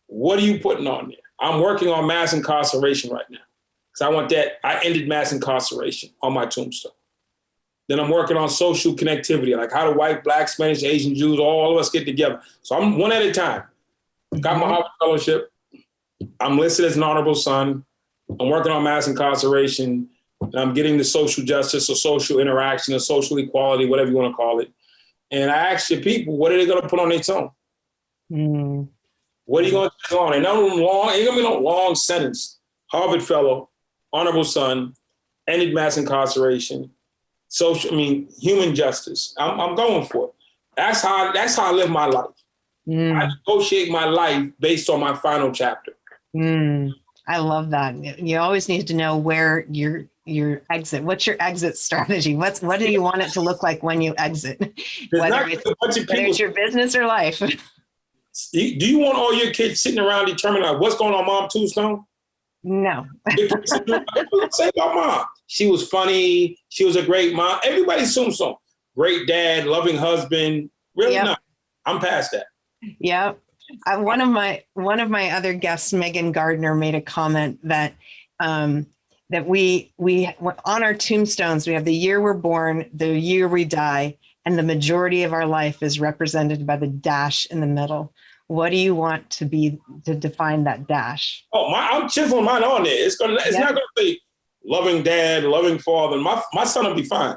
What are you putting on there? I'm working on mass incarceration right now because I want that. I ended mass incarceration on my tombstone. Then I'm working on social connectivity, like how do white, black, Spanish, Asian, Jews, all of us get together. So I'm one at a time. Got my Harvard Fellowship. I'm listed as an honorable son. I'm working on mass incarceration. And I'm getting the social justice or social interaction or social equality, whatever you want to call it. And I asked your people, what are they going to put on their tongue? What are you going to put on? Ain't going to be no long sentence. Harvard Fellow, honorable son, ended mass incarceration, human justice. I'm going for it. That's how I live my life. I negotiate my life based on my final chapter. I love that. You always need to know where your exit. What's your exit strategy? What do you want it to look like when you exit? Whether it's your business or life. Do you want all your kids sitting around determining what's going on Mom's tombstone? No. Say about Mom. She was funny. She was a great mom. Everybody's tombstone. Great dad, loving husband. Really not. I'm past that. Yeah. One of my other guests, Megan Gardner, made a comment that that we on our tombstones, we have the year we're born, the year we die, and the majority of our life is represented by the dash in the middle. What do you want to be to define that dash? Oh, I'm chiseling mine on there. It's not gonna say loving dad, loving father. My son will be fine.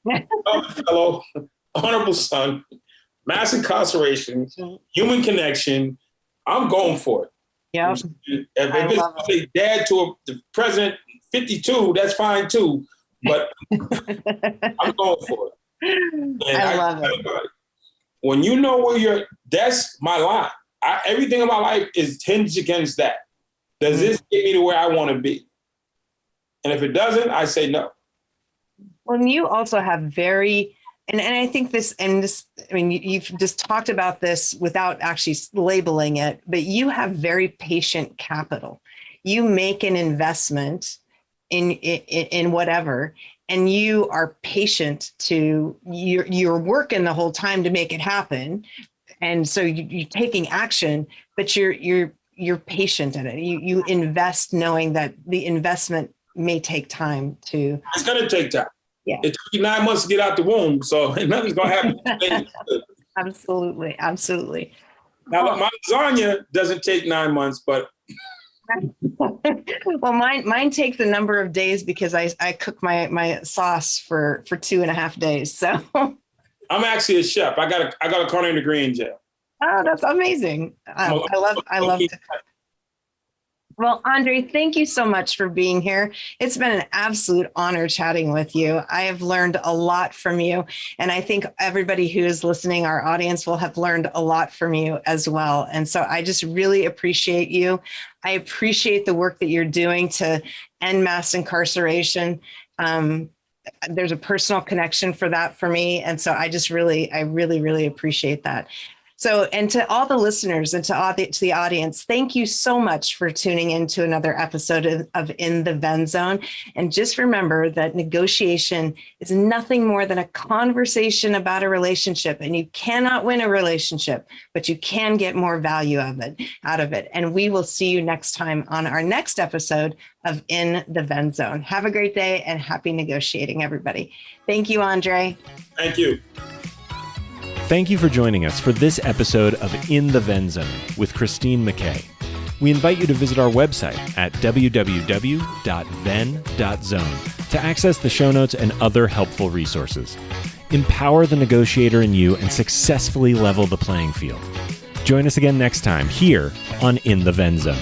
Loving fellow, honorable son, mass incarceration, human connection. I'm going for it. Yeah. If it's a dad to the president 52, that's fine too. But I'm going for it. And I love it. When you know where that's my line. Everything in my life is hinged against that. Does this get me to where I want to be? And if it doesn't, I say no. Well, you also have very, and I think you've just talked about this without actually labeling it, but you have very patient capital. You make an investment in whatever, and you are patient you're working the whole time to make it happen. And so you're taking action, but you're patient in it. You invest knowing that the investment may take time to. It's going to take time. Yeah. It took you 9 months to get out the womb, so nothing's going to happen. Absolutely. Absolutely. Now, my lasagna doesn't take 9 months, but. Well, mine takes a number of days because I cook my sauce for 2.5 days. So I'm actually a chef. I got a culinary degree in jail. Oh, that's amazing. I love it. Well, Andre, thank you so much for being here. It's been an absolute honor chatting with you. I have learned a lot from you, and I think everybody who is listening, our audience, will have learned a lot from you as well. And so I just really appreciate you. I appreciate the work that you're doing to end mass incarceration. There's a personal connection for that for me. And so I really, really appreciate that. So, and to all the listeners and to the audience, thank you so much for tuning in to another episode of In the Venn Zone. And just remember that negotiation is nothing more than a conversation about a relationship. And you cannot win a relationship, but you can get more value out of it. And we will see you next time on our next episode of In the Venn Zone. Have a great day and happy negotiating, everybody. Thank you, Andre. Thank you. Thank you for joining us for this episode of In the Venn Zone with Christine McKay. We invite you to visit our website at www.venn.zone to access the show notes and other helpful resources. Empower the negotiator in you and successfully level the playing field. Join us again next time here on In the Venn Zone.